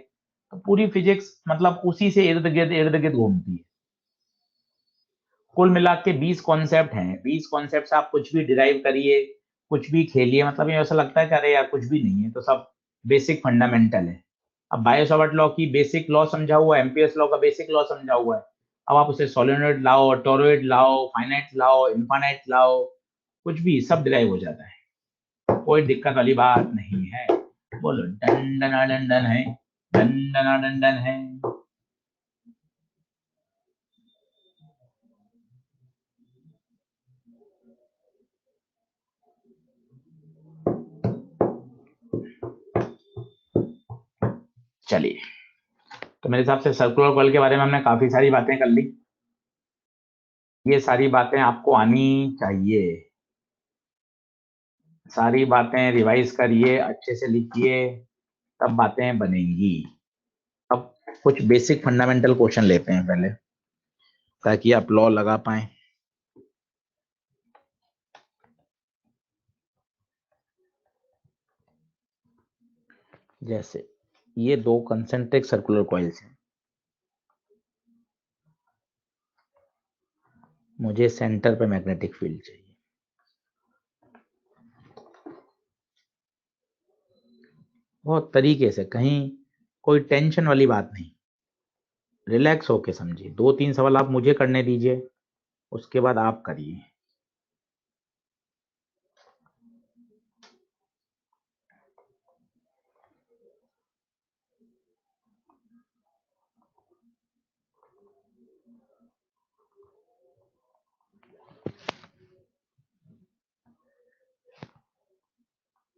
S1: तो पूरी फिजिक्स मतलब उसी से इर्द गिर्द घूमती है। कुल मिला के 20 कॉन्सेप्ट हैं, 20 कॉन्सेप्ट से आप कुछ भी डिराइव करिए, कुछ भी खेलिए, मतलब ये ऐसा लगता है कि अरे यार कुछ भी नहीं है, तो सब बेसिक फंडामेंटल है। अब बायो सावर्ट लॉ की बेसिक लॉ समझा हुआ है, एम्पियर्स लॉ का बेसिक लॉ समझा हुआ है। अब आप उसे सोलेनोइड लाओ, टोरॉइड लाओ, फाइनाइट लाओ, इनफाइनाइट लाओ, कुछ भी सब डिराइव हो जाता है, कोई दिक्कत वाली बात नहीं है। बोलो डंडना डंडन है, डंडना डंडन है। चलिए, तो मेरे हिसाब से सर्कुलर कॉइल के बारे में हमने काफी सारी बातें कर ली। ये सारी बातें आपको आनी चाहिए, सारी बातें रिवाइज करिए, अच्छे से लिखिए, तब बातें बनेंगी। अब कुछ बेसिक फंडामेंटल क्वेश्चन लेते हैं पहले, ताकि आप लॉ लगा पाए। जैसे ये 2 कंसेंट्रिक सर्कुलर कॉइल्स हैं, मुझे सेंटर पे मैग्नेटिक फील्ड चाहिए। बहुत तरीके से, कहीं कोई टेंशन वाली बात नहीं, रिलैक्स होके समझिए। 2-3 सवाल आप मुझे करने दीजिए, उसके बाद आप करिए।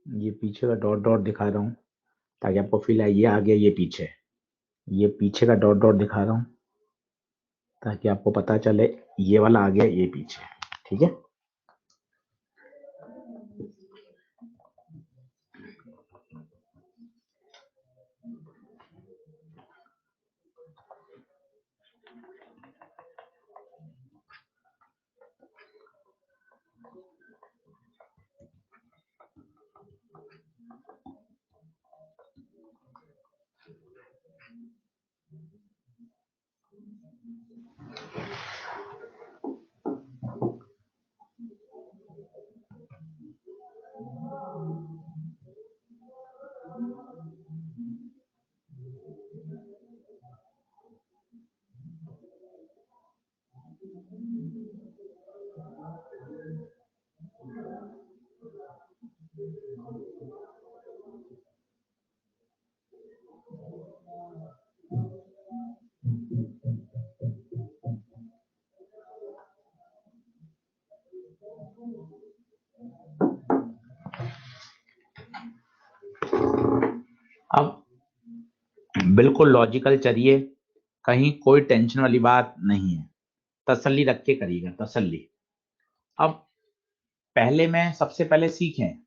S1: ये पीछे का डॉट डॉट दिखा रहा हूँ, ताकि आपको फील आए ये आगे ये पीछे। ये पीछे का डॉट डॉट दिखा रहा हूं ताकि आपको पता चले ये वाला आ गया, ये पीछे, ठीक है। अब बिल्कुल लॉजिकल चलिए, कहीं कोई टेंशन वाली बात नहीं है, तसल्ली रख के करिएगा, तसल्ली। अब पहले में सबसे पहले सीखें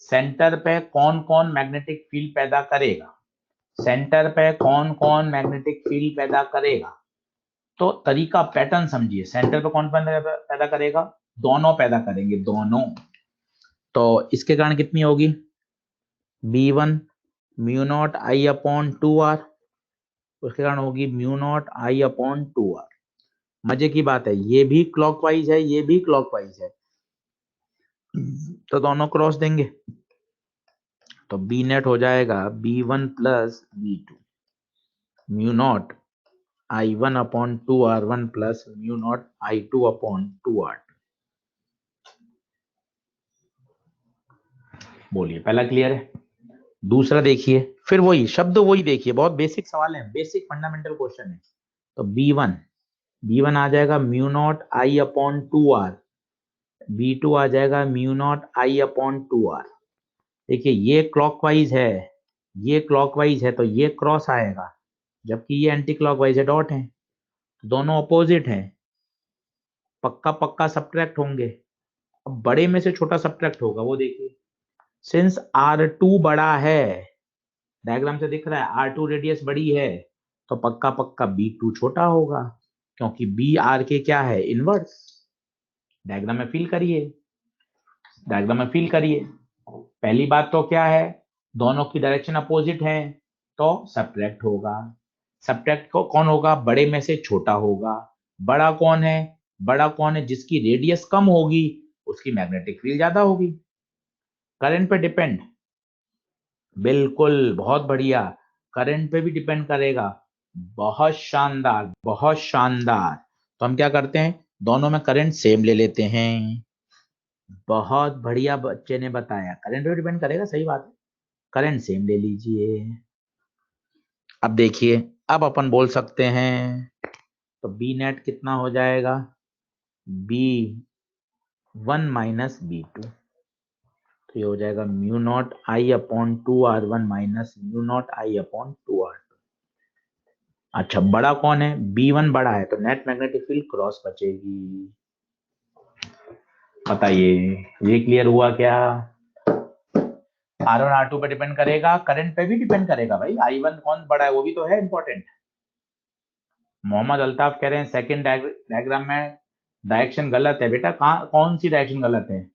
S1: सेंटर पे कौन कौन मैग्नेटिक फील्ड पैदा करेगा, सेंटर पे कौन कौन मैग्नेटिक फील्ड पैदा करेगा। तो तरीका पैटर्न समझिए, सेंटर पे कौन पैदा करेगा, दोनों पैदा करेंगे, दोनों। तो इसके कारण कितनी होगी, B1 mu naught I upon 2R, उसके कारण होगी mu naught I upon 2R। मजे की बात है, ये भी क्लॉकवाइज है, ये भी क्लॉकवाइज है, तो दोनों क्रॉस देंगे, तो बी नेट हो जाएगा B1 plus B2 mu naught I1 upon 2R1 plus mu naught I2 upon 2R। बोलिए, पहला क्लियर है। दूसरा देखिए, फिर वही शब्द वही देखिए, बहुत बेसिक सवाल है, बेसिक फंडामेंटल क्वेश्चन है। तो B1 आ जाएगा mu not I upon 2R, B2 आ जाएगा mu not I upon 2R। देखिए ये क्लॉकवाइज है, ये क्लॉकवाइज है, तो ये क्रॉस आएगा, जबकि ये एंटी क्लॉकवाइज है, डॉट है, दोनों अपोजिट है, पक्का पक्का सब्ट्रैक्ट होंगे। अब बड़े में से छोटा सब्ट्रैक्ट होगा, वो देखिए, सिंस R2 बड़ा है, डायग्राम से दिख रहा है R2 रेडियस बड़ी है, तो पक्का पक्का B2 छोटा होगा, क्योंकि B R के क्या है, इनवर्स। डायग्राम में फील करिए, डायग्राम में फील करिए। पहली बात तो क्या है, दोनों की डायरेक्शन अपोजिट है, तो सब्ट्रैक्ट होगा। सब्ट्रैक्ट को कौन होगा, बड़े में से छोटा होगा। बड़ा कौन है, बड़ा कौन है, जिसकी रेडियस कम होगी उसकी मैग्नेटिक फील्ड ज्यादा होगी। करंट पे डिपेंड, बिल्कुल, बहुत बढ़िया, करंट पे भी डिपेंड करेगा। बहुत शानदार, बहुत शानदार। तो हम क्या करते हैं, दोनों में करंट सेम ले लेते हैं। बहुत बढ़िया बच्चे ने बताया, करंट पे डिपेंड करेगा, सही बात है, करंट सेम ले लीजिए। अब देखिए, अब अपन बोल सकते हैं, तो बी नेट कितना हो जाएगा, B1 माइनस B2, तो ये हो जाएगा mu not I upon 2R1 minus mu not I upon 2R2। अच्छा, बड़ा कौन है, B1 बड़ा है, तो नेट मैग्नेटिक फील्ड क्रॉस बचेगी। बताइए, ये क्लियर हुआ क्या। R1 R2 पे डिपेंड करेगा, करंट पे भी डिपेंड करेगा भाई, I1 कौन बड़ा है वो भी तो है इंपॉर्टेंट। मोहम्मद अल्ताफ कह रहे हैं सेकंड डायग्राम में डायरेक्शन गलत है। बेटा कहाँ, कौन सी डायरेक्शन गलत है,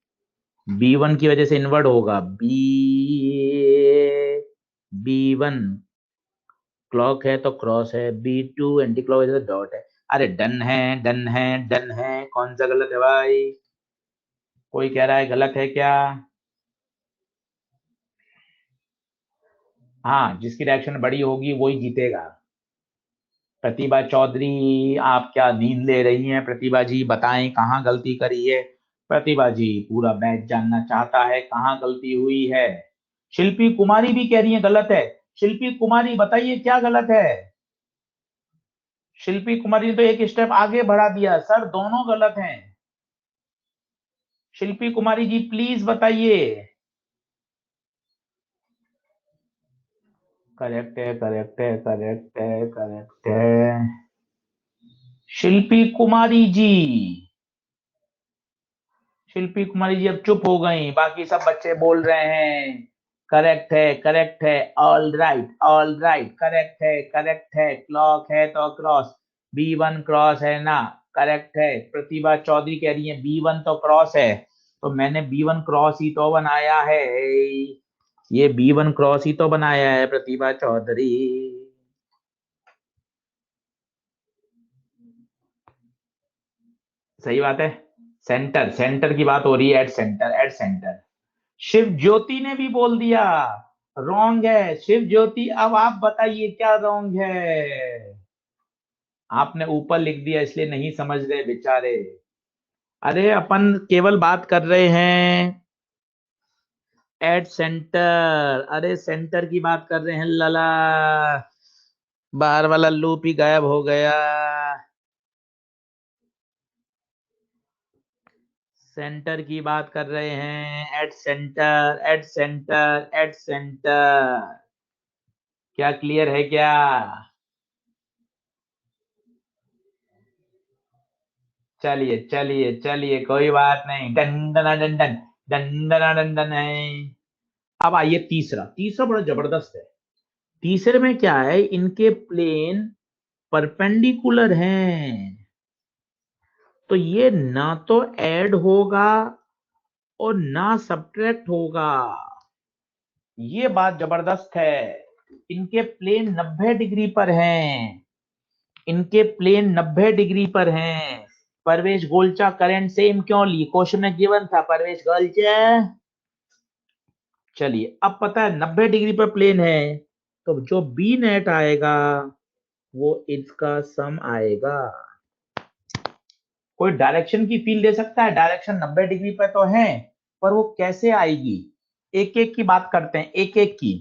S1: B1 की वजह से इनवर्ट होगा, B1 क्लॉक है तो क्रॉस है, B2 एंटी क्लॉक वजह से डॉट है। अरे डन है, डन है, डन है, कौन सा गलत है भाई, कोई कह रहा है गलत है क्या। हाँ, जिसकी डायरेक्शन बड़ी होगी वही जीतेगा। प्रतिभा चौधरी, आप क्या नींद ले रही हैं, प्रतिभा जी बताएं कहाँ गलती करी है। प्रतिभा जी पूरा मैच जानना चाहता है, कहाँ गलती हुई है। शिल्पी कुमारी भी कह रही है गलत है, शिल्पी कुमारी बताइए क्या गलत है। शिल्पी कुमारी ने तो एक स्टेप आगे बढ़ा दिया, सर दोनों गलत हैं। शिल्पी कुमारी जी प्लीज बताइए। करेक्ट है, करेक्ट है, करेक्ट है, करेक्ट है। शिल्पी कुमारी जी, शिल्पी कुमारी जी अब चुप हो गई, बाकी सब बच्चे बोल रहे हैं। करेक्ट है, करेक्ट है, all right, all right, correct है, करेक्ट है, क्लॉक है तो क्रॉस, B1 क्रॉस है ना। करेक्ट है। प्रतिभा चौधरी कह रही है B1 तो क्रॉस है, तो मैंने B1 क्रॉस ही तो बनाया है। ये B1 क्रॉस ही तो बनाया है प्रतिभा चौधरी। सही बात है। सेंटर, सेंटर की बात हो रही है, at centre, at centre. Shiv Jyoti ने भी बोल दिया रॉन्ग है। शिव ज्योति अब आप बताइए क्या रॉन्ग है। आपने ऊपर लिख दिया इसलिए नहीं समझ रहे बेचारे। अरे अपन केवल बात कर रहे हैं एट सेंटर, अरे सेंटर की बात कर रहे हैं लला। बाहर वाला लूप ही गायब हो गया। सेंटर की बात कर रहे हैं, eight centre, at centre, at centre. क्या क्लियर है क्या? चलिए चलिए चलिए, कोई बात नहीं। डन डन डन डन डन डन डन डन है। अब आइए तीसरा, तीसरा बड़ा जबरदस्त है। तीसरे में क्या है, इनके प्लेन परपेंडिकुलर हैं, तो ये ना तो ऐड होगा और ना सब्ट्रैक्ट होगा। ये बात जबरदस्त है। इनके प्लेन 90 डिग्री पर हैं, इनके प्लेन 90 डिग्री पर हैं। परवेश गोलचा करंट सेम क्यों ली, क्वेश्चन में गिवन था परवेश गोलचा। चलिए अब पता है 90 डिग्री पर प्लेन है, तो जो बी नेट आएगा वो इसका सम आएगा। कोई डायरेक्शन की फील दे सकता है, डायरेक्शन 90 डिग्री पर तो है, पर वो कैसे आएगी। एक एक की बात करते हैं, एक एक की।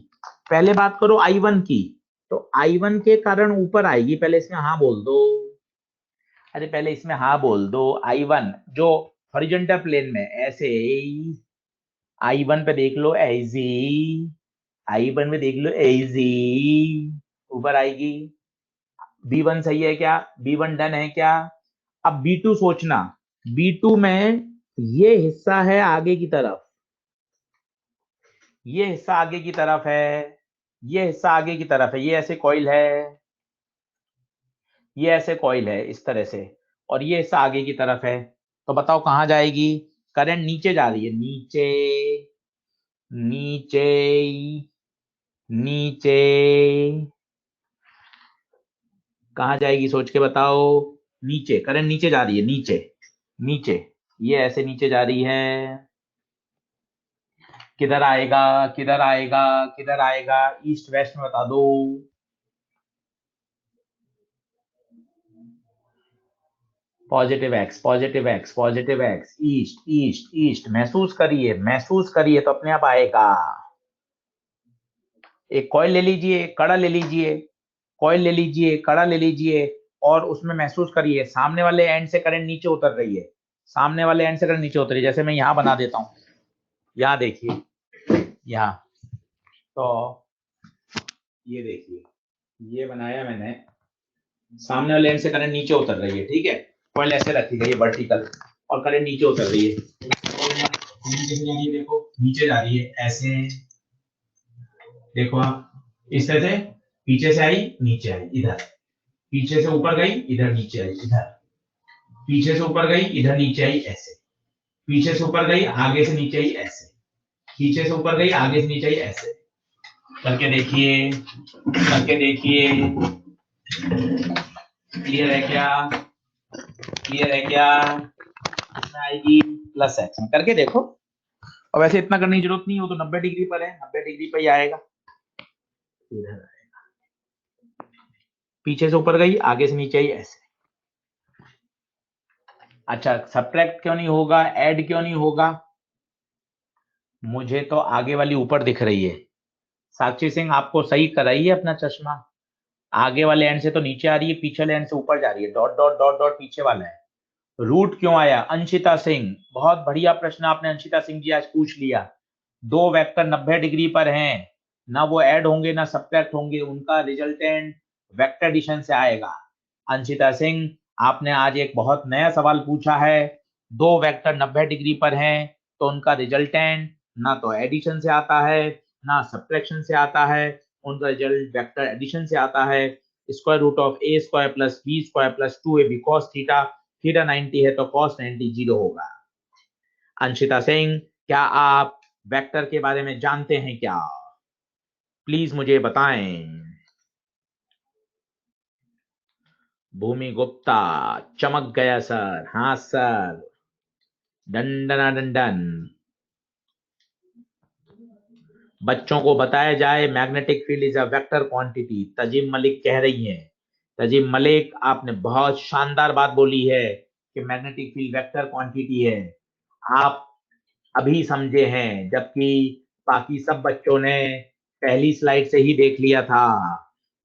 S1: पहले बात करो I1 की, तो I1 के कारण ऊपर आएगी, पहले इसमें हाँ बोल दो। अरे पहले इसमें हाँ बोल दो। I1 जो हॉरिजॉन्टल प्लेन में ऐसे, I1 पे देख लो ऐसी, I1 पे देख लो ऐसी, ऊपर आएगी। B1 सही है क्या? B1 डन है क्या? अब B2 सोचना, B2 में ये हिस्सा है आगे की तरफ, ये हिस्सा आगे की तरफ है, ये हिस्सा आगे की तरफ है, ये ऐसे कॉइल है, ये ऐसे कॉइल है इस तरह से, और ये हिस्सा आगे की तरफ है। तो बताओ कहां जाएगी? करंट नीचे जा रही है, नीचे, नीचे, नीचे। कहां जाएगी सोच के बताओ। नीचे, करंट नीचे जा रही है, नीचे, नीचे। ये ऐसे नीचे जा रही है। किधर आएगा, किधर आएगा, किधर आएगा? ईस्ट वेस्ट में बता दो। Positive x, positive x, positive x, east, east, east. महसूस करिए, महसूस करिए तो अपने आप आएगा। एक कॉइल ले लीजिए, कड़ा ले लीजिए, कॉइल ले लीजिए, कड़ा ले लीजिए, और उसमें महसूस करिए सामने वाले एंड से करंट नीचे उतर रही है, सामने वाले एंड से करंट नीचे उतर रही है। जैसे मैं यहां बना देता हूं, यहां देखिए, यहाँ, तो ये देखिए, ये बनाया मैंने, सामने वाले एंड से करंट नीचे उतर रही है, ठीक है। कॉइल ऐसे रखी गई है वर्टिकल, और करंट नीचे उतर रही है। देखो नीचे जा रही है ऐसे, देखो आप, इस तरह से पीछे से आई, नीचे आई, इधर, पीछे से ऊपर गई, इधर नीचे आई, इधर, पीछे से ऊपर गई, इधर नीचे आई, ऐसे, पीछे से ऊपर गई, आगे से नीचे आई, ऐसे, पीछे से ऊपर गई, आगे से नीचे आई, ऐसे। करके देखिए, करके देखिए, क्लियर है क्या? क्लियर है क्या? इसमें आएगी प्लस एक्स, करके देखो। और वैसे इतना करने की जरूरत नहीं, वो तो 90 डिग्री पर है, 90 डिग्री पर ही आएगा। इधर पीछे से ऊपर गई, आगे से नीचे आई, ऐसे। अच्छा, सब्ट्रैक्ट क्यों नहीं होगा, ऐड क्यों नहीं होगा? मुझे तो आगे वाली ऊपर दिख रही है। साक्षी सिंह आपको सही कराइए अपना चश्मा। आगे वाले एंड से तो नीचे आ रही है, पीछे वाले एंड से ऊपर जा रही है, डॉट डॉट डॉट डॉट पीछे वाला है। रूट क्यों आया? अंशिता सिंह, बहुत बढ़िया प्रश्न आपने अंशिता सिंह जी आज पूछ लिया। दो वेक्टर 90 डिग्री पर हैं, ना वो ऐड होंगे ना सब्ट्रैक्ट होंगे, उनका रिजल्टेंट वेक्टर एडिशन से आएगा। अंशिता सिंह, आपने आज एक बहुत नया सवाल पूछा है। दो वेक्टर 90 डिग्री पर हैं तो उनका रिजल्टेंट ना तो एडिशन से आता है ना सब्ट्रैक्शन से आता है, उनका रिजल्ट वेक्टर एडिशन से आता है। Square root of A square plus B square plus 2ab cos theta, theta 90 है तो cos 90 0 होगा। अंशिता सिंह, क्या आप वेक्टर के बारे में जानते हैं क्या? प्लीज मुझे बताएं। भूमि गुप्ता, चमक गया सर, हाँ सर, डंडना डंडन। बच्चों को बताया जाए magnetic field is a vector quantity, Tajeem Malik कह रही हैं। तजीम मलिक, आपने बहुत शानदार बात बोली है कि मैग्नेटिक फील्ड वेक्टर क्वांटिटी है। आप अभी समझे हैं, जबकि बाकी सब बच्चों ने पहली स्लाइड से ही देख लिया था।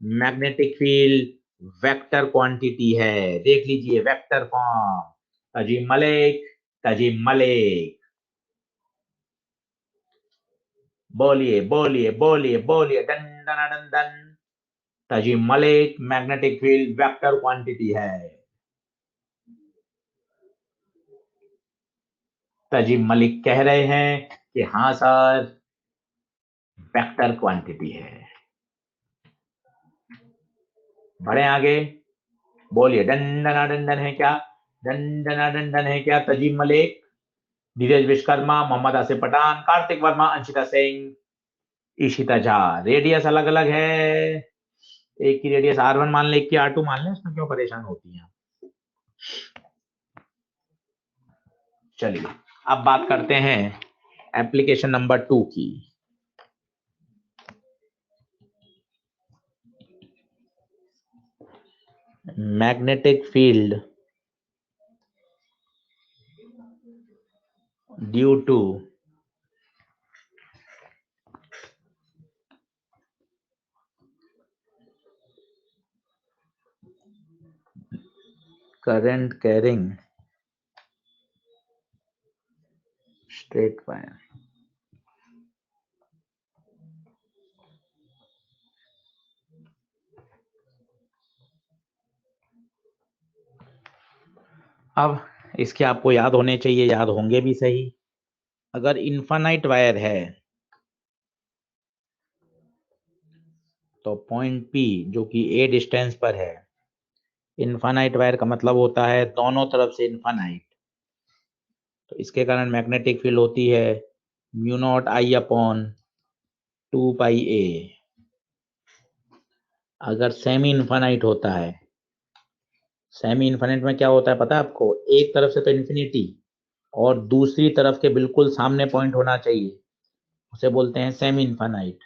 S1: मैग्नेटिक फील्ड वेक्टर क्वांटिटी है, देख लीजिए वेक्टर फॉर्म। तजीम मलिक, तजीम मलिक, बोलिए बोलिए बोलिए बोलिए, डन डन डन डन। Tajeem Malik, magnetic field vector quantity है। तजीम मलिक कह रहे हैं कि हाँ सर, वेक्टर क्वांटिटी है। बढ़े आगे, बोलिए डंडना डंडन है क्या? डंडना डंडन है क्या? तजीम मलिक, धीरज विश्वकर्मा, मोहम्मद आसिफ पठान, कार्तिक वर्मा, अंशिता सिंह, ईशिता झा। रेडियस अलग अलग है, एक की रेडियस R1 मान ले, एक की R2 मान ले, उसमें क्यों परेशान होती हैं? चलिए अब बात करते हैं एप्लीकेशन नंबर 2 की। Magnetic field due to current carrying straight wire। अब इसके आपको याद होने चाहिए, याद होंगे भी सही। अगर इनफाइनाइट वायर है तो पॉइंट P जो कि A डिस्टेंस पर है, इनफाइनाइट वायर का मतलब होता है दोनों तरफ से इनफाइनाइट, तो इसके कारण मैग्नेटिक फील्ड होती है mu not I upon 2πa। अगर सेमी इनफाइनाइट होता है, सेमी इनफाइनाइट में क्या होता है पता है आपको? एक तरफ से तो इन्फिनिटी और दूसरी तरफ के बिल्कुल सामने पॉइंट होना चाहिए, उसे बोलते हैं सेमी इनफाइनाइट।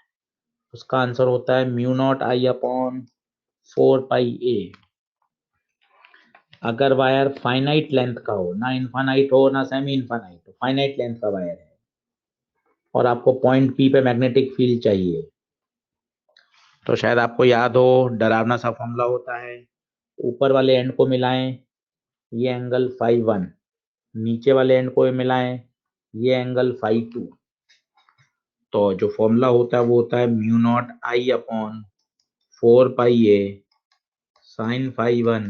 S1: उसका आंसर होता है mu not I upon 4πa। अगर वायर फाइनाइट लेंथ का हो, ना इनफाइनाइट हो ना सेमी इनफाइनाइट हो, फाइनाइट लेंथ का वायर है और आपको पॉइंट P पे मैग्नेटिक फील्ड चाहिए, तो शायद आपको याद हो डरावना सा फॉर्मूला होता है, ऊपर वाले एंड को मिलाएं ये एंगल φ1, नीचे वाले एंड को मिलाएं ये एंगल φ2। तो जो फॉर्मूला होता है वो होता है mu not I upon 4πa sine φ1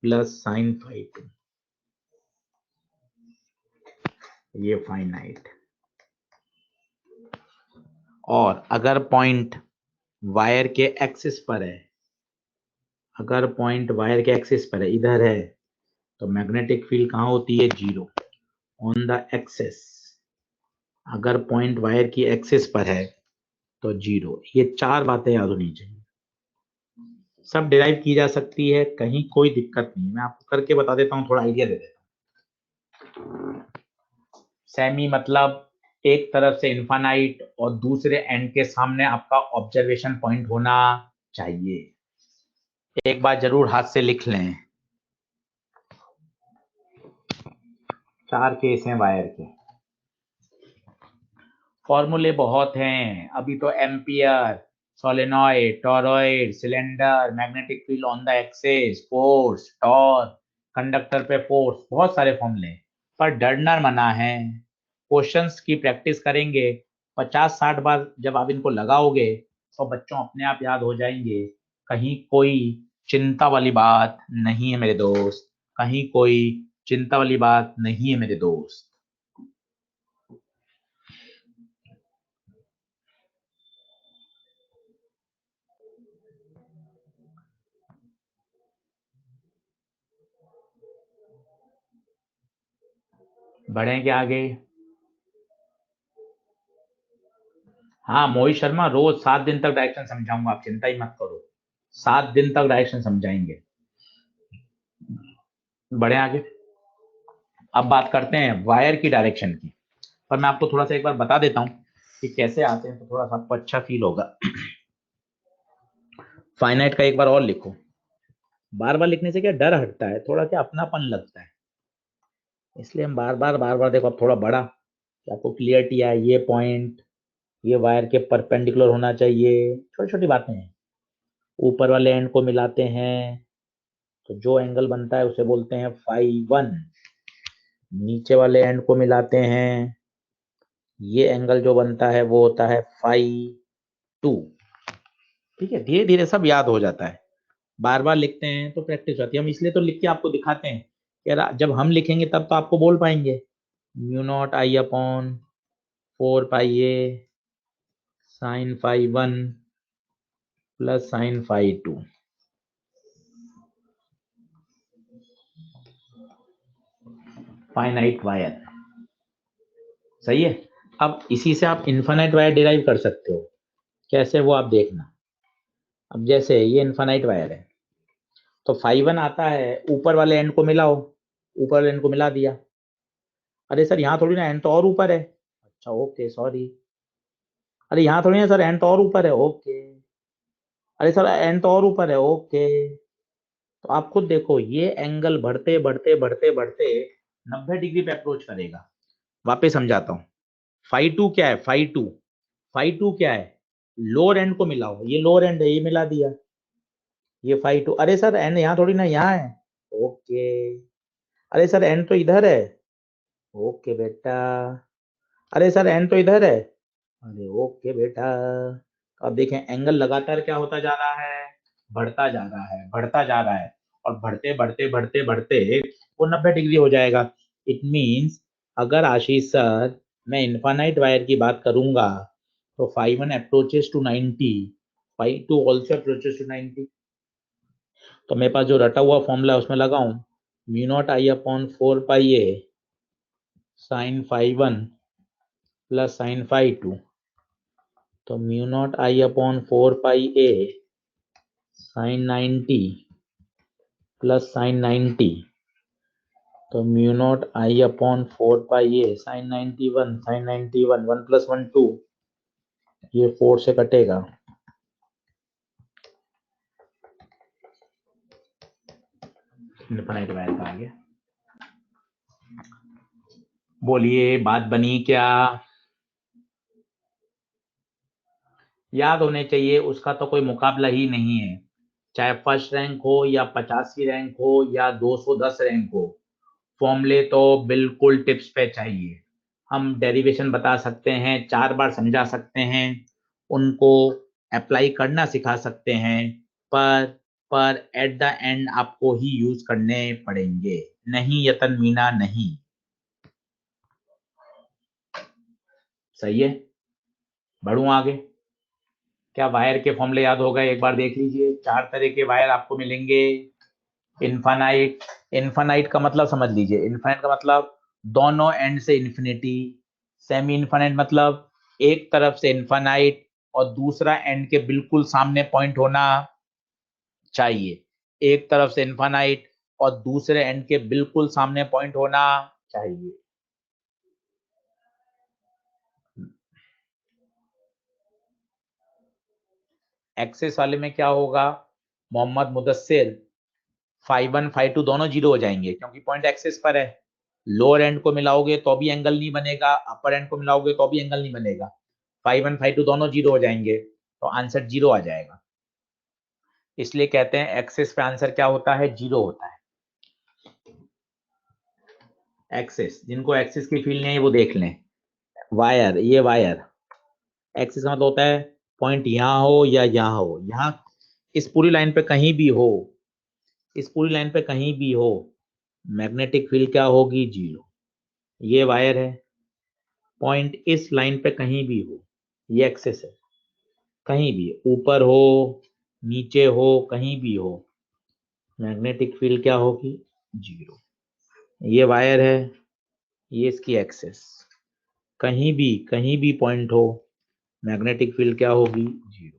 S1: plus sine φ2, ये फाइनाइट। और अगर पॉइंट वायर के एक्सिस पर है, अगर पॉइंट वायर के एक्सिस पर है, इधर है, तो मैग्नेटिक फील्ड कहाँ होती है? 0 ऑन द एक्सिस। अगर पॉइंट वायर की एक्सिस पर है तो 0। ये 4 बातें याद होनी चाहिए, सब डिराइव की जा सकती है, कहीं कोई दिक्कत नहीं। मैं आपको करके बता देता हूँ, थोड़ा आइडिया दे देता हूँ। सेमी मतलब एक तरफ से इनफाइनाइट और दूसरे एंड के सामने आपका ऑब्जर्वेशन पॉइंट होना चाहिए। एक बार जरूर हाथ से लिख लें, 4 केस हैं वायर के। फॉर्मूले बहुत हैं, अभी तो ampere, solenoid, torrid, cylinder, magnetic field on the axis, force, torque, conductor पे फोर्स, बहुत सारे फॉर्मूले। पर डरना मना है, क्वेश्चंस की प्रैक्टिस करेंगे 50-60 बार जब आप इनको लगाओगे तो बच्चों अपने आप याद हो जाएंगे। कहीं कोई चिंता वाली बात नहीं है मेरे दोस्त, कहीं कोई चिंता वाली बात नहीं है मेरे दोस्त। बढ़े क्या आगे? हाँ मोहित शर्मा, रोज 7 दिन तक डायरेक्शन समझाऊंगा, आप चिंता ही मत करो, 7 दिन तक डायरेक्शन समझाएंगे। बढ़े आगे। अब बात करते हैं वायर की डायरेक्शन की, पर मैं आपको थोड़ा सा एक बार बता देता हूँ कि कैसे आते हैं, तो थोड़ा सा आपको अच्छा फील होगा। फाइनाइट का एक बार और लिखो, बार बार लिखने से क्या डर हटता है, थोड़ा क्या अपनापन लगता है, इसलिए हम बार बार देखो, अब थोड़ा बड़ा कि आपको क्लियरिटी आए। ये पॉइंट ये वायर के परपेंडिकुलर होना चाहिए, छोटी छोटी बातें हैं। ऊपर वाले एंड को मिलाते हैं तो जो एंगल बनता है उसे बोलते हैं φ1। नीचे वाले एंड को मिलाते हैं, ये एंगल जो बनता है वो होता है φ2। ठीक है, धीरे धीरे सब याद हो जाता है, बार बार लिखते हैं तो प्रैक्टिस होती है। हम इसलिए तो लिख के आपको दिखाते हैं कि जब हम लिखेंगे तब तो आपको बोल पाएंगे। μ0I/4πa sin φ1 plus sin φ2। Finite wire, सही है। अब इसी से आप इन्फानाइट वायर डिराइव कर सकते हो, कैसे वो आप देखना। अब जैसे ये इन्फानाइट वायर है तो φ1 आता है, ऊपर वाले एंड को मिलाओ, ऊपर वाले एंड को मिला दिया। अरे सर यहाँ थोड़ी ना, एंड तो और ऊपर है। अच्छा ओके सॉरी। अरे यहाँ थोड़ी ना सर, एंड तो और ऊपर है। ओके। अरे सर एंड तो और ऊपर है। ओके। तो आप खुद देखो, ये एंगल बढ़ते बढ़ते बढ़ते बढ़ते 90 डिग्री पे अप्रोच करेगा। वापस समझाता हूँ। φ2 क्या है? φ2 क्या है? लोअर एंड को मिलाओ, ये लोअर एंड है, ये मिला दिया, ये φ2। अरे सर एंड यहाँ थोड़ी ना, यहाँ है। ओके। अरे सर एंड तो इधर है। ओके बेटा। अरे सर एंड तो इधर है। अरे ओके बेटा। अब देखें एंगल लगातार क्या होता जा रहा है, बढ़ता जा रहा है, बढ़ता जा रहा है, और बढ़ते बढ़ते बढ़ते बढ़ते वो 90 डिग्री हो जाएगा। इट मीन्स अगर आशीष सर मैं इन्फानाइट वायर की बात करूंगा तो φ1 approaches to 90, φ2 also approaches to 90। तो मेरे पास जो रटा हुआ फॉर्मूला है उसमें लगाऊं, μ0I/4πa sin φ1 प्लस sin φ2। तो μ0I/4πa sin 90 प्लस sin 90। तो μ0I/4πa sin 91, sin 91, 1 + 1 2, ये 4 से कटेगा। इनफाइनाइट वायर का आ गया। बोलिए बात बनी क्या? याद होने चाहिए, उसका तो कोई मुकाबला ही नहीं है, चाहे फर्स्ट रैंक हो या 50वीं रैंक हो या 210 रैंक हो, फॉर्मूले तो बिल्कुल टिप्स पे चाहिए। हम डेरिवेशन बता सकते हैं, 4 बार समझा सकते हैं, उनको अप्लाई करना सिखा सकते हैं, पर पर एट द एंड आपको ही यूज करने पड़ेंगे। नहीं यतन मीना नहीं। सही है। बढ़ूं आगे? क्या वायर के फॉर्मूले याद हो गए? एक बार देख लीजिए, 4 तरह के वायर आपको मिलेंगे। इन्फानाइट, इन्फानाइट का मतलब समझ लीजिए, इन्फानाइट का मतलब दोनों एंड से इन्फिनिटी। सेमी इन्फानाइट मतलब एक तरफ से इन्फानाइट और दूसरा एंड के बिल्कुल सामने पॉइंट होना चाहिए। एक तरफ से इन्फानाइट और दूसरे एंड के बिल्कुल सामने पॉइंट होना चाहिए। एक्सेस वाले में क्या होगा? मोहम्मद मुदस्सिर, φ1 φ2 दोनों जीरो हो जाएंगे क्योंकि पॉइंट एक्सेस पर है। लोअर एंड को मिलाओगे तो भी एंगल नहीं बनेगा, अपर एंड को मिलाओगे तो भी एंगल नहीं बनेगा। φ1 φ2 दोनों जीरो हो जाएंगे तो आंसर जीरो आ जाएगा। इसलिए कहते हैं एक्सेस पे आंसर क्या होता है? जीरो होता है। एक्सेस, जिनको एक्सेस की फील नहीं है वो देख लें। वायर, ये वायर एक्सिस का मतलब होता है पॉइंट यहाँ हो या यहाँ हो, यहाँ इस पूरी लाइन पे कहीं भी हो, इस पूरी लाइन पे कहीं भी हो, मैग्नेटिक फील्ड क्या होगी? 0। ये वायर है, पॉइंट इस लाइन पे कहीं भी हो, ये एक्सिस है, कहीं भी ऊपर हो नीचे हो कहीं भी हो, मैग्नेटिक फील्ड क्या होगी? 0। ये वायर है, ये इसकी एक्सिस, कहीं भी पॉइंट हो, मैग्नेटिक फील्ड क्या होगी? 0।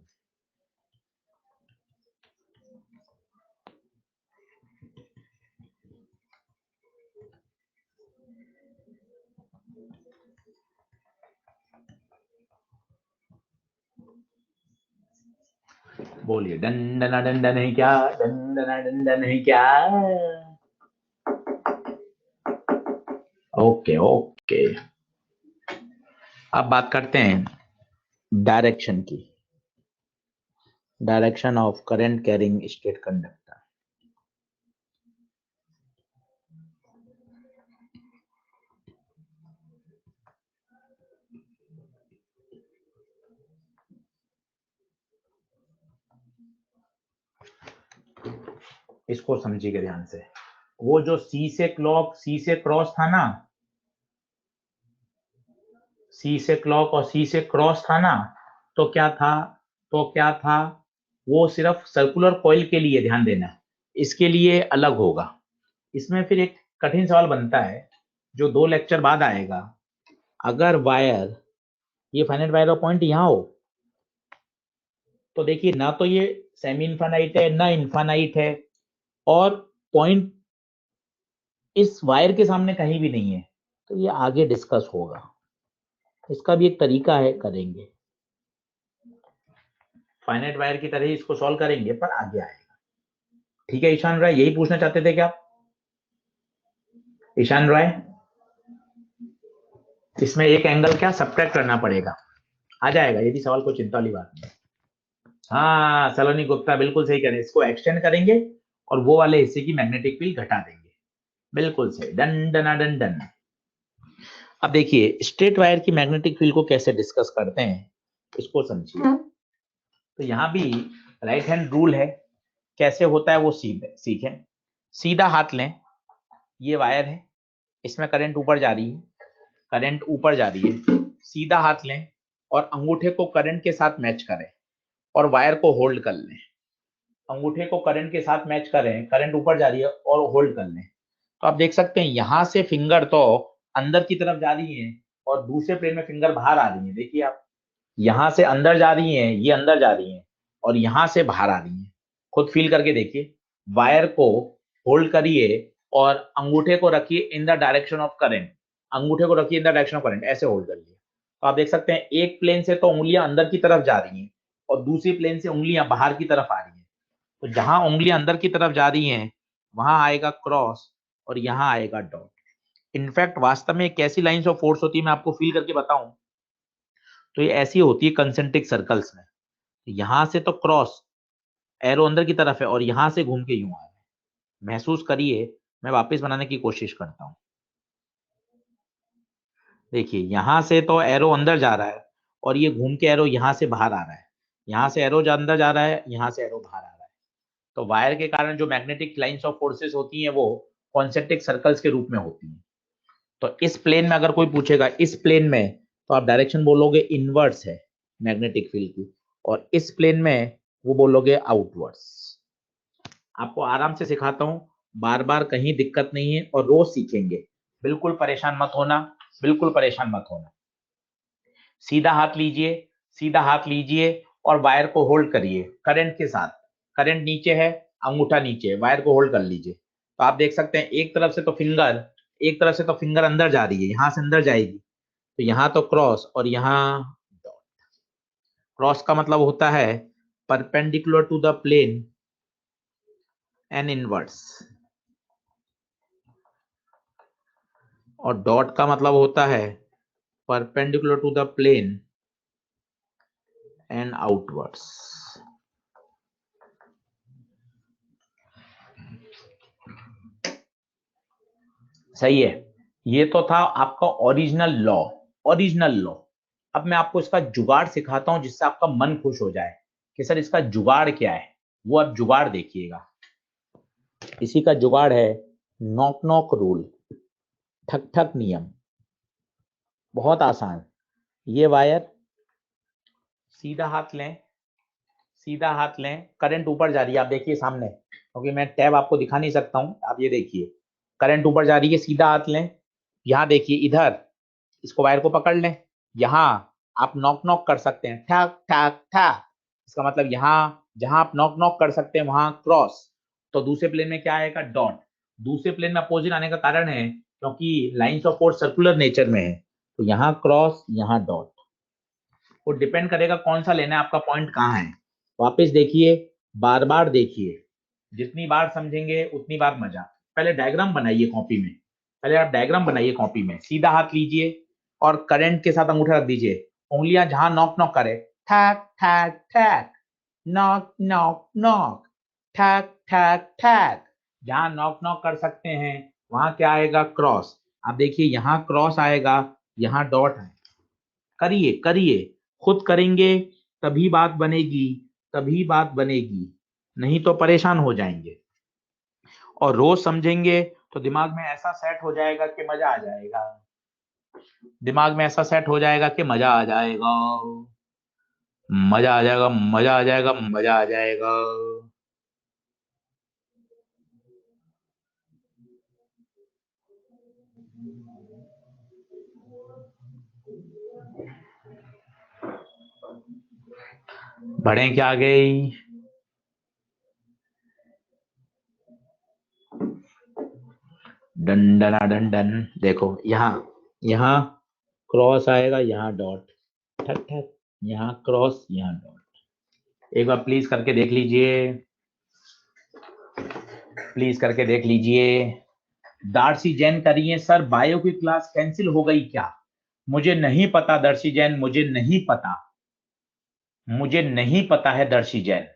S1: बोलिए डंडना डंडन है क्या? डंडना डंडन है क्या? Okay okay. अब बात करते हैं डायरेक्शन की, direction of current carrying state conductor. इसको समझिएगा ध्यान से। वो जो सी से क्लॉक, सी से क्रॉस था ना, सी से क्लॉक और सी से क्रॉस था ना, तो क्या था? वो सिर्फ सर्कुलर कॉइल के लिए, ध्यान देना, इसके लिए अलग होगा। इसमें फिर एक कठिन सवाल बनता है जो 2 लेक्चर बाद आएगा। अगर वायर, ये फाइनाइट वायर का पॉइंट यहाँ हो, तो देखिए ना तो ये सेमी इनफाइनाइट है ना इनफाइनाइट है, और पॉइंट इस वायर के सामने कहीं भी नहीं है, तो ये आगे डिस्कस होगा। इसका भी एक तरीका है, करेंगे फाइनाइट वायर की तरह ही इसको सॉल्व करेंगे, पर आगे आएगा। ठीक है ईशान राय, यही पूछना चाहते थे क्या आप? ईशान राय, इसमें एक एंगल क्या सब्ट्रैक्ट करना पड़ेगा, आ जाएगा, यदि सवाल कोई चिंता वाली बात नहीं। हाँ सलोनी गुप्ता बिल्कुल सही कह रहे हैं, इसको एक्सटेंड करेंगे और वो वाले हिस्से की मैग्नेटिक फील्ड घटा देंगे। बिल्कुल सही, डन डना डन डन। अब देखिए स्ट्रेट वायर की मैग्नेटिक फील्ड को कैसे डिस्कस करते हैं, इसको समझिए। तो यहाँ भी राइट हैंड रूल है, कैसे होता है वो सीखें। सीधा हाथ लें, ये वायर है, इसमें करंट ऊपर जा रही है, करंट ऊपर जा रही है, सीधा हाथ लें और अंगूठे को करंट के साथ मैच करें और वायर को होल्ड कर लें। अंगूठे को करंट के साथ मैच करें, करंट ऊपर जा रही है और होल्ड कर लें। तो आप देख सकते हैं यहां से फिंगर तो अंदर की तरफ जा रही है और दूसरे प्लेन में फिंगर बाहर आ रही है। देखिए आप, यहां से अंदर जा रही हैं, ये अंदर जा रही हैं, और यहां से बाहर आ रही हैं। खुद फील करके देखिए, वायर को होल्ड करिए और अंगूठे को रखिए in the direction of current, अंगूठे को रखिए in the direction of current, ऐसे होल्ड करिए। तो आप देख सकते हैं एक प्लेन से तो उंगलियां अंदर की तरफ जा रही हैं और दूसरी प्लेन से उंगलियां बाहर की तरफ आ रही हैं। तो जहां उंगलियां अंदर की तरफ जा रही हैं वहां आएगा क्रॉस और यहाँ आएगा डॉट। इनफैक्ट वास्तव में कैसी लाइंस ऑफ फोर्स होती है मैं आपको फील करके बताऊं, तो ये ऐसी होती है कंसेंट्रिक सर्कल्स में। यहां से तो क्रॉस एरो अंदर की तरफ है और यहां से घूम के यूं आ रहा है। महसूस करिए, मैं वापस बनाने की कोशिश करता हूं। देखिए यहां से तो एरो अंदर जा रहा है और ये घूम के एरो यहां से बाहर आ रहा है, यहां से एरो अंदर जा रहा है, यहां से एरो बाहर आ रहा है। तो वायर के कारण जो मैग्नेटिक लाइंस ऑफ फोर्सेस होती हैं वो कॉन्सेंट्रिक सर्कल्स के रूप में होती हैं। तो इस प्लेन में अगर कोई पूछेगा इस प्लेन में, तो आप डायरेक्शन बोलोगे इनवर्स है मैग्नेटिक फील्ड की, और इस प्लेन में वो बोलोगे आउटवर्ड्स। आपको आराम से सिखाता हूँ, बार बार कहीं दिक्कत नहीं है और रोज सीखेंगे। बिल्कुल परेशान मत होना, बिल्कुल परेशान मत होना। सीधा हाथ लीजिए, सीधा हाथ लीजिए और वायर को होल्ड करिए करंट के साथ। करंट नीचे है, अंगूठा नीचे है, वायर को होल्ड कर लीजिए। तो आप देख सकते हैं एक तरफ से तो फिंगर, एक तरफ से तो फिंगर अंदर जा रही है, यहां से अंदर जाएगी, तो यहाँ तो क्रॉस और यहाँ डॉट। क्रॉस का मतलब होता है perpendicular to the plane and inverse, और डॉट का मतलब होता है perpendicular to the plane and outwards. सही है, ये तो था आपका ओरिजिनल लॉ, ओरिजिनल लॉ। अब मैं आपको इसका जुगाड़ सिखाता हूं जिससे आपका मन खुश हो जाए कि सर इसका जुगाड़ क्या है। वो अब जुगाड़ देखिएगा। इसी का जुगाड़ है नॉक नॉक रूल, ठक ठक नियम। बहुत आसान। ये वायर सीधा हाथ लें, सीधा हाथ लें, करंट ऊपर जा रही है, आप देखिए सामने, क्योंकि मैं टैब आपको दिखा नहीं सकता हूं, आप ये देखिए करंट ऊपर जा रही है, सीधा हाथ लें। यहां देखिए इधर, इसको वायर को पकड़ लें, यहां आप नॉक नॉक कर सकते हैं, ठक ठक ठक। इसका मतलब यहां जहां आप नॉक नॉक कर सकते हैं वहां क्रॉस, तो दूसरे प्लेन में क्या आएगा, डॉट। दूसरे प्लेन में अपोजिट आने का कारण है क्योंकि lines of force circular nature में है, तो यहाँ क्रॉस यहाँ डॉट। वो डिपेंड करेगा कौन सा लेना है, आपका पॉइंट कहाँ है। वापस देखिए, बार बार देखिए, जितनी बार समझेंगे उतनी बार मजा। पहले डायग्राम बनाइए कॉपी में, पहले आप डायग्राम बनाइए कॉपी में, सीधा हाथ लीजिए और करंट के साथ अंगूठा रख दीजिए, उंगलियां जहां नॉक नॉक करे, ठैक ठैक ठैक, नॉक नॉक नॉक, ठैक ठैक ठैक। जहां नॉक नॉक कर सकते हैं वहां क्या आएगा, क्रॉस। आप देखिए यहाँ क्रॉस आएगा, यहाँ डॉट है। करिए करिए, खुद करेंगे तभी बात बनेगी, तभी बात बनेगी, नहीं तो परेशान हो जाएंगे। और रोज समझेंगे तो दिमाग में ऐसा सेट हो जाएगा कि मजा आ जाएगा, दिमाग में ऐसा सेट हो जाएगा कि मजा आ जाएगा, मजा आ जाएगा, मजा आ जाएगा, मजा आ जाएगा। बढ़े क्या आ गई, डंडना डंडन। देखो यहाँ, यहाँ क्रॉस आएगा, यहाँ डॉट, ठक ठक, यहाँ क्रॉस यहाँ डॉट। एक बार प्लीज करके देख लीजिए, प्लीज करके देख लीजिए। दार्सी जैन करिए, सर बायो की क्लास कैंसिल हो गई क्या? मुझे नहीं पता दर्शी जैन, मुझे नहीं पता, मुझे नहीं पता है दर्शी जैन।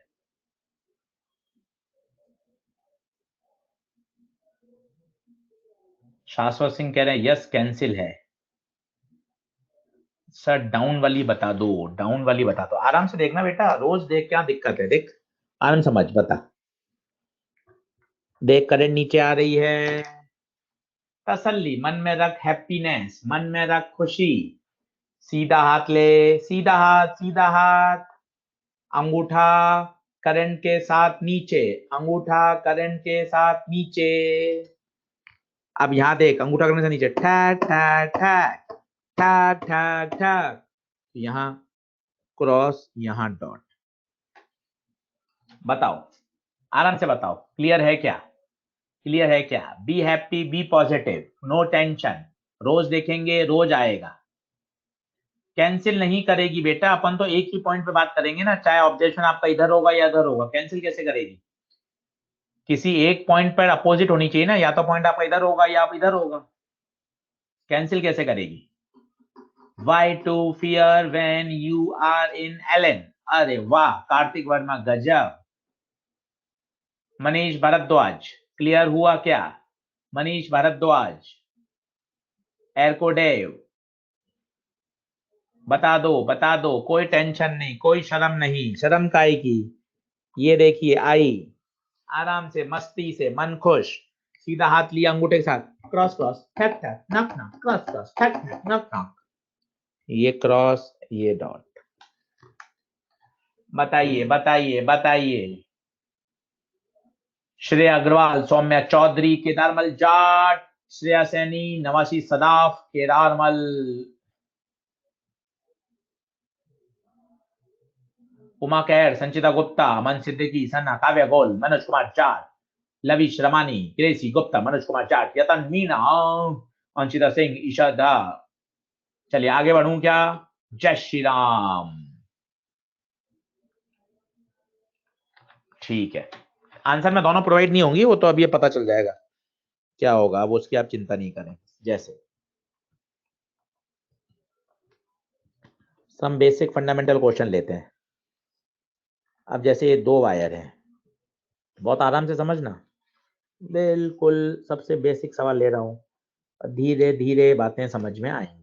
S1: शाश्वत सिंह कह रहे हैं यस कैंसिल है। सर डाउन वाली बता दो, डाउन वाली बता दो, आराम से देखना बेटा, रोज देख, क्या दिक्कत है, देख आराम समझ, बता। देख करंट नीचे आ रही है, तसल्ली, मन में रख हैप्पीनेस, मन में रख खुशी। सीधा हाथ ले, सीधा हाथ, सीधा हाथ, अंगूठा करंट के साथ नीचे, अंगूठा करंट के साथ नीचे। अब यहां देख, अंगूठा करने से नीचे, ठैक ठैक ठैक, ठैक ठैक ठैक, यहां क्रॉस यहां डॉट। बताओ, आराम से बताओ, क्लियर है क्या, क्लियर है क्या? Be happy, be positive, no tension, रोज देखेंगे रोज आएगा। कैंसिल नहीं करेगी बेटा, अपन तो एक ही पॉइंट पे बात करेंगे ना, चाहे ऑब्जेक्शन आपका इधर होगा या इधर होगा, कैंसिल कैसे करेगी? किसी एक पॉइंट पर अपोजिट होनी चाहिए ना, या तो पॉइंट आपका इधर होगा या आप इधर होगा, कैंसिल कैसे करेगी? Why to fear when you are in Ellen? अरे वाह कार्तिक वर्मा, गजब। मनीष भारद्वाज, क्लियर हुआ क्या? मनीष भारद्वाज, एरकोडेव, बता दो, कोई टेंशन नहीं, कोई शर्म नहीं, शर्म काहे की। ये देखिए आई, आराम से मस्ती से, मन खुश, सीधा हाथ लिया अंगूठे के साथ, क्रॉस क्रॉस ठक ठक नक नक, क्रॉस क्रॉस ठक ठक नक नक, ये क्रॉस ये डॉट। बताइए बताइए बताइए। श्रेया अग्रवाल, सौम्या चौधरी, केदारमल जाट, श्रेया सैनी, नवासी सदाफ, केदारमल, उमा कैर, संचिता गुप्ता, अमन सिद्दीकी, सन्ना, काव्या गोल, मनोज कुमार जाट, लविश रमानी, ग्रेसी गुप्ता, मनोज कुमार जाट, यतन मीना, अंशिता सिंह, ईशा दा। चलिए आगे बढ़ूं क्या? जय श्री राम। ठीक है, आंसर में दोनों प्रोवाइड नहीं होंगी, वो तो अभी पता चल जाएगा क्या होगा, वो उसकी आप चिंता नहीं करें। जैसे सम बेसिक फंडामेंटल क्वेश्चन लेते हैं। अब जैसे ये दो वायर हैं, बहुत आराम से समझना, बिल्कुल सबसे बेसिक सवाल ले रहा हूं, धीरे धीरे बातें समझ में आएंगी।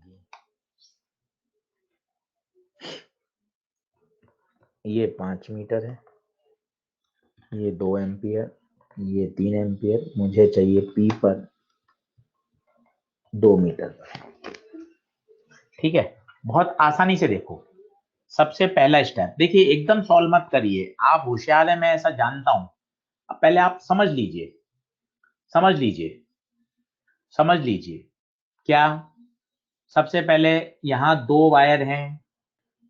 S1: ये 5 मीटर है, ये 2 एम्पियर, ये 3 एम्पियर, मुझे चाहिए P पर 2 मीटर। ठीक है, बहुत आसानी से देखो। सबसे पहला स्टेप देखिए, एकदम सॉल्व मत करिए, आप होशियार है मैं ऐसा जानता हूं। अब पहले आप समझ लीजिए, समझ लीजिए, समझ लीजिए। क्या? सबसे पहले यहां 2 वायर हैं,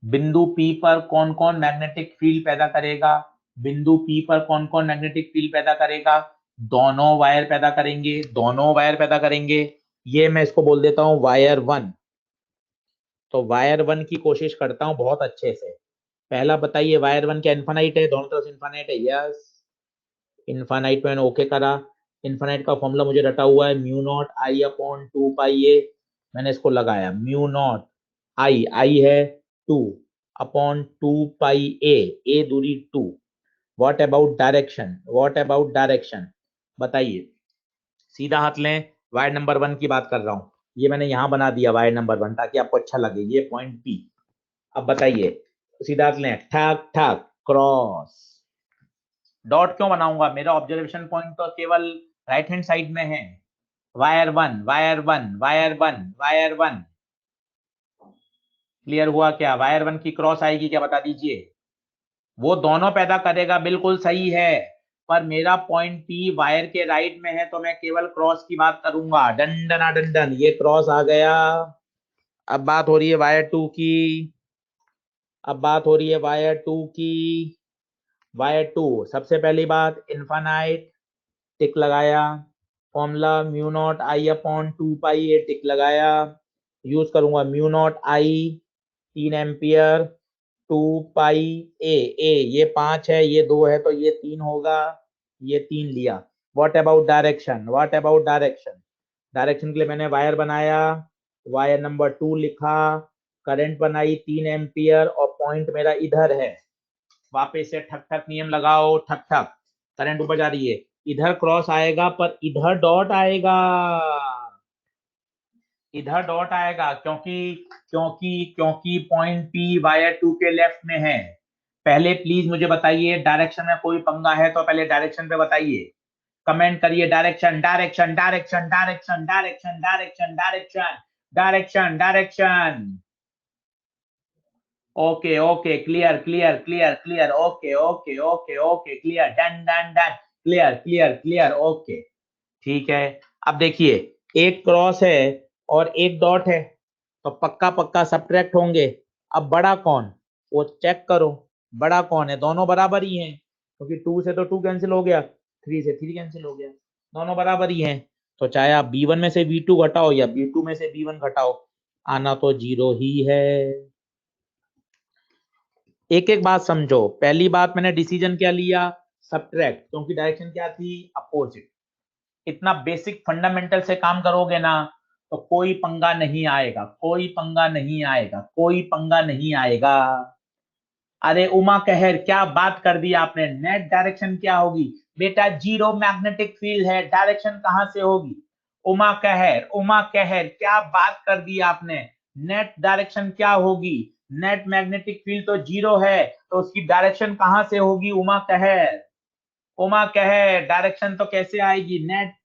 S1: बिंदु P पर कौन कौन मैग्नेटिक फील्ड पैदा करेगा? बिंदु P पर कौन कौन मैग्नेटिक फील्ड पैदा करेगा? दोनों वायर पैदा करेंगे, दोनों वायर पैदा करेंगे। ये मैं इसको बोल देता हूं वायर 1। तो वायर 1 की कोशिश करता हूं बहुत अच्छे से। पहला बताइए, वायर 1 क्या इनफाइनाइट है? दोनों तरफ इनफाइनाइट है? यस, इनफाइनाइट मैंने ओके करा। इनफाइनाइट का फॉर्मूला मुझे रटा हुआ है, म्यू नॉट आई अपॉन 2 पाई ए। मैंने इसको लगाया, म्यू नॉट आई, आई है 2 अपॉन 2 पाई ए दूरी 2। What about direction? What about direction बताइए। सीधा हाथ लें, वायर नंबर 1 की बात कर रहा हूं। ये मैंने यहां बना दिया वायर नंबर 1 ताकि आपको अच्छा लगे, ये पॉइंट पी। अब बताइए, सीधा हाथ लें, ठक ठक क्रॉस। डॉट क्यों बनाऊंगा? मेरा ऑब्जर्वेशन पॉइंट तो केवल राइट हैंड साइड में है। Wire 1, wire 1, wire 1, wire 1। Clear हुआ क्या? वायर 1 की क्रॉस आएगी क्या, बता दीजिए। वो दोनों पैदा करेगा, बिल्कुल सही है। पर मेरा पॉइंट पी वायर के राइट में है, तो मैं केवल क्रॉस की बात करूंगा। डंडन डंडन, ये क्रॉस आ गया। अब बात हो रही है वायर 2 की। अब बात हो रही है वायर 2 की। वायर 2, सबसे पहली बात इनफाइनाइट, टिक लगाया। Formula mu naught I upon 2 पाई ए, टिक लगाया। यूज करूंगा म्यू नॉट आई 3 एम्पियर 2 पाई ए ये 5 है, ये 2 है, तो ये 3 होगा। ये 3 लिया। What about direction? What about direction? Direction के लिए मैंने वायर बनाया, वायर नंबर 2 लिखा, करंट बनाई 3 एम्पियर और पॉइंट मेरा इधर है। वापस से ठक ठक नियम लगाओ, ठक ठक। करंट ऊपर जा रही है, इधर क्रॉस आएगा पर इधर डॉट आएगा। इधर डॉट आएगा क्योंकि क्योंकि क्योंकि पॉइंट पी वायर 2 के लेफ्ट में है। पहले प्लीज मुझे बताइए, डायरेक्शन में कोई पंगा है तो पहले डायरेक्शन पे बताइए। कमेंट करिए, direction direction direction direction direction direction direction direction direction. Okay okay, clear clear clear clear, okay okay okay okay, clear, done डन done, clear clear clear, okay. ठीक है। अब देखिए, एक क्रॉस है और एक डॉट है, तो पक्का पक्का सब्ट्रैक्ट होंगे। अब बड़ा कौन, वो चेक करो। बड़ा कौन है? दोनों बराबर ही हैं, क्योंकि 2 से तो 2 कैंसिल हो गया, 3 से 3 कैंसिल हो गया, दोनों बराबर ही हैं। तो चाहे आप B1 में से B2 घटाओ या B2 में से B1 घटाओ, आना तो 0 ही है। एक एक बात समझो। पहली बात, मैंने डिसीजन क्या लिया? सब्ट्रैक्ट, क्योंकि डायरेक्शन क्या थी? अपोजिट। इतना बेसिक फंडामेंटल से काम करोगे ना, तो कोई पंगा नहीं आएगा, कोई पंगा नहीं आएगा, कोई पंगा नहीं आएगा। अरे उमा कहर, क्या बात कर दी आपने! नेट डायरेक्शन क्या होगी? बेटा जीरो मैग्नेटिक फील्ड है, डायरेक्शन कहां से होगी? उमा कहर, उमा कहर, क्या बात कर दी आपने! नेट डायरेक्शन क्या होगी? नेट मैग्नेटिक फील्ड तो जीरो है, तो उसकी डायरेक्शन कहां से होगी? उमा कहर, उमा कहर, डायरेक्शन तो कैसे आएगी? नेट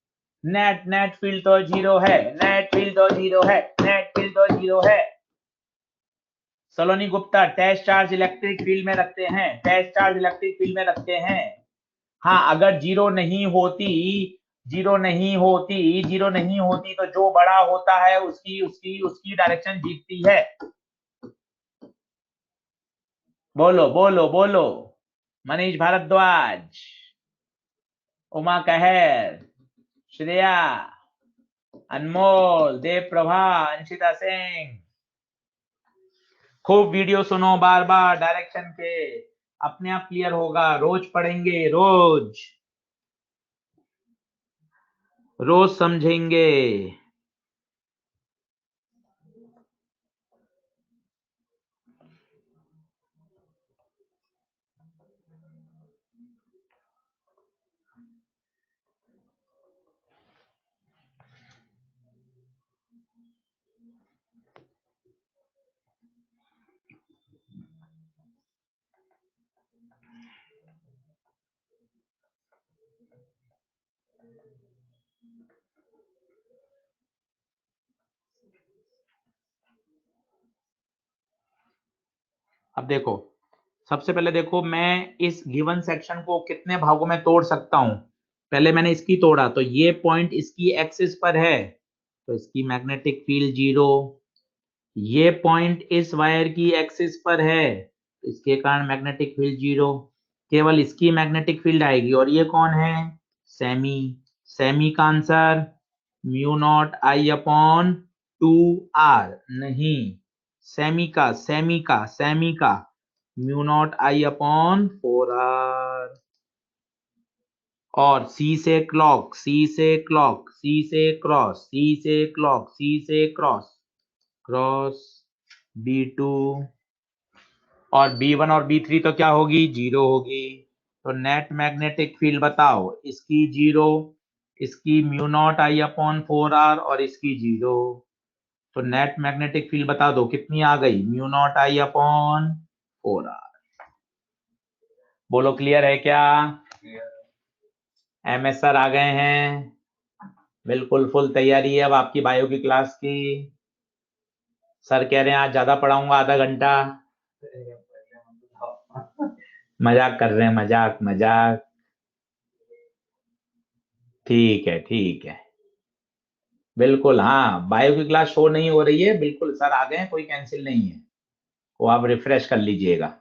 S1: नेट नेट फील्ड तो जीरो है, नेट फील्ड तो जीरो है, नेट फील्ड तो जीरो है। Saloni Gupta, test charge electric field में रखते हैं, टेस्ट चार्ज इलेक्ट्रिक फील्ड में रखते हैं। हाँ, अगर जीरो नहीं होती, जीरो नहीं होती, जीरो नहीं होती, तो जो बड़ा होता है उसकी उसकी उसकी डायरेक्शन जीतती है। बोलो बोलो बोलो। मनीष भारद्वाज, उमा कहर, श्रेया, अनमोल, देव प्रभा, अंशिता सिंह। खूब वीडियो सुनो बार बार डायरेक्शन के, अपने आप क्लियर होगा। रोज पढ़ेंगे, रोज रोज समझेंगे। अब देखो, सबसे पहले देखो मैं इस गिवन सेक्शन को कितने भागों में तोड़ सकता हूं। पहले मैंने इसकी तोड़ा तो ये पॉइंट इसकी एक्सिस पर है, तो इसकी मैग्नेटिक फील्ड 0। ये पॉइंट इस वायर की एक्सिस पर है, तो इसके कारण मैग्नेटिक फील्ड 0। केवल इसकी मैग्नेटिक फील्ड आएगी, और ये कौन है, सेमी। सेमी का answer mu naught I upon 2r, नहीं, सेमी का mu naught I upon 4r। और सी से क्लॉक, सी से क्लॉक, सी से क्रॉस, सी से क्लॉक, सी से क्रॉस, क्रॉस B2, और B1 और B3 तो क्या होगी, 0 होगी। तो नेट मैग्नेटिक फील्ड बताओ, इसकी 0, इसकी mu naught I upon 4r, और इसकी 0। तो नेट मैग्नेटिक फील्ड बता दो कितनी आ गई, mu naught I upon 4r। बोलो क्लियर है क्या? MS सर आ गए हैं, बिल्कुल फुल तैयारी है अब आपकी बायो की क्लास की। सर कह रहे हैं आज ज्यादा पढ़ाऊंगा, आधा घंटा। मजाक कर रहे हैं, मजाक मजाक। ठीक है ठीक है, बिल्कुल। हाँ, बायो की क्लास शो नहीं हो रही है, बिल्कुल सर आ गए हैं, कोई कैंसिल नहीं है, वो आप रिफ्रेश कर लीजिएगा।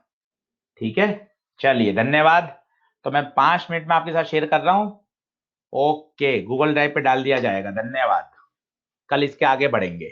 S1: ठीक है, चलिए धन्यवाद। तो मैं 5 मिनट में आपके साथ शेयर कर रहा हूं। ओके, गूगल ड्राइव पे डाल दिया जाएगा। धन्यवाद, कल इसके आगे बढ़ेंगे।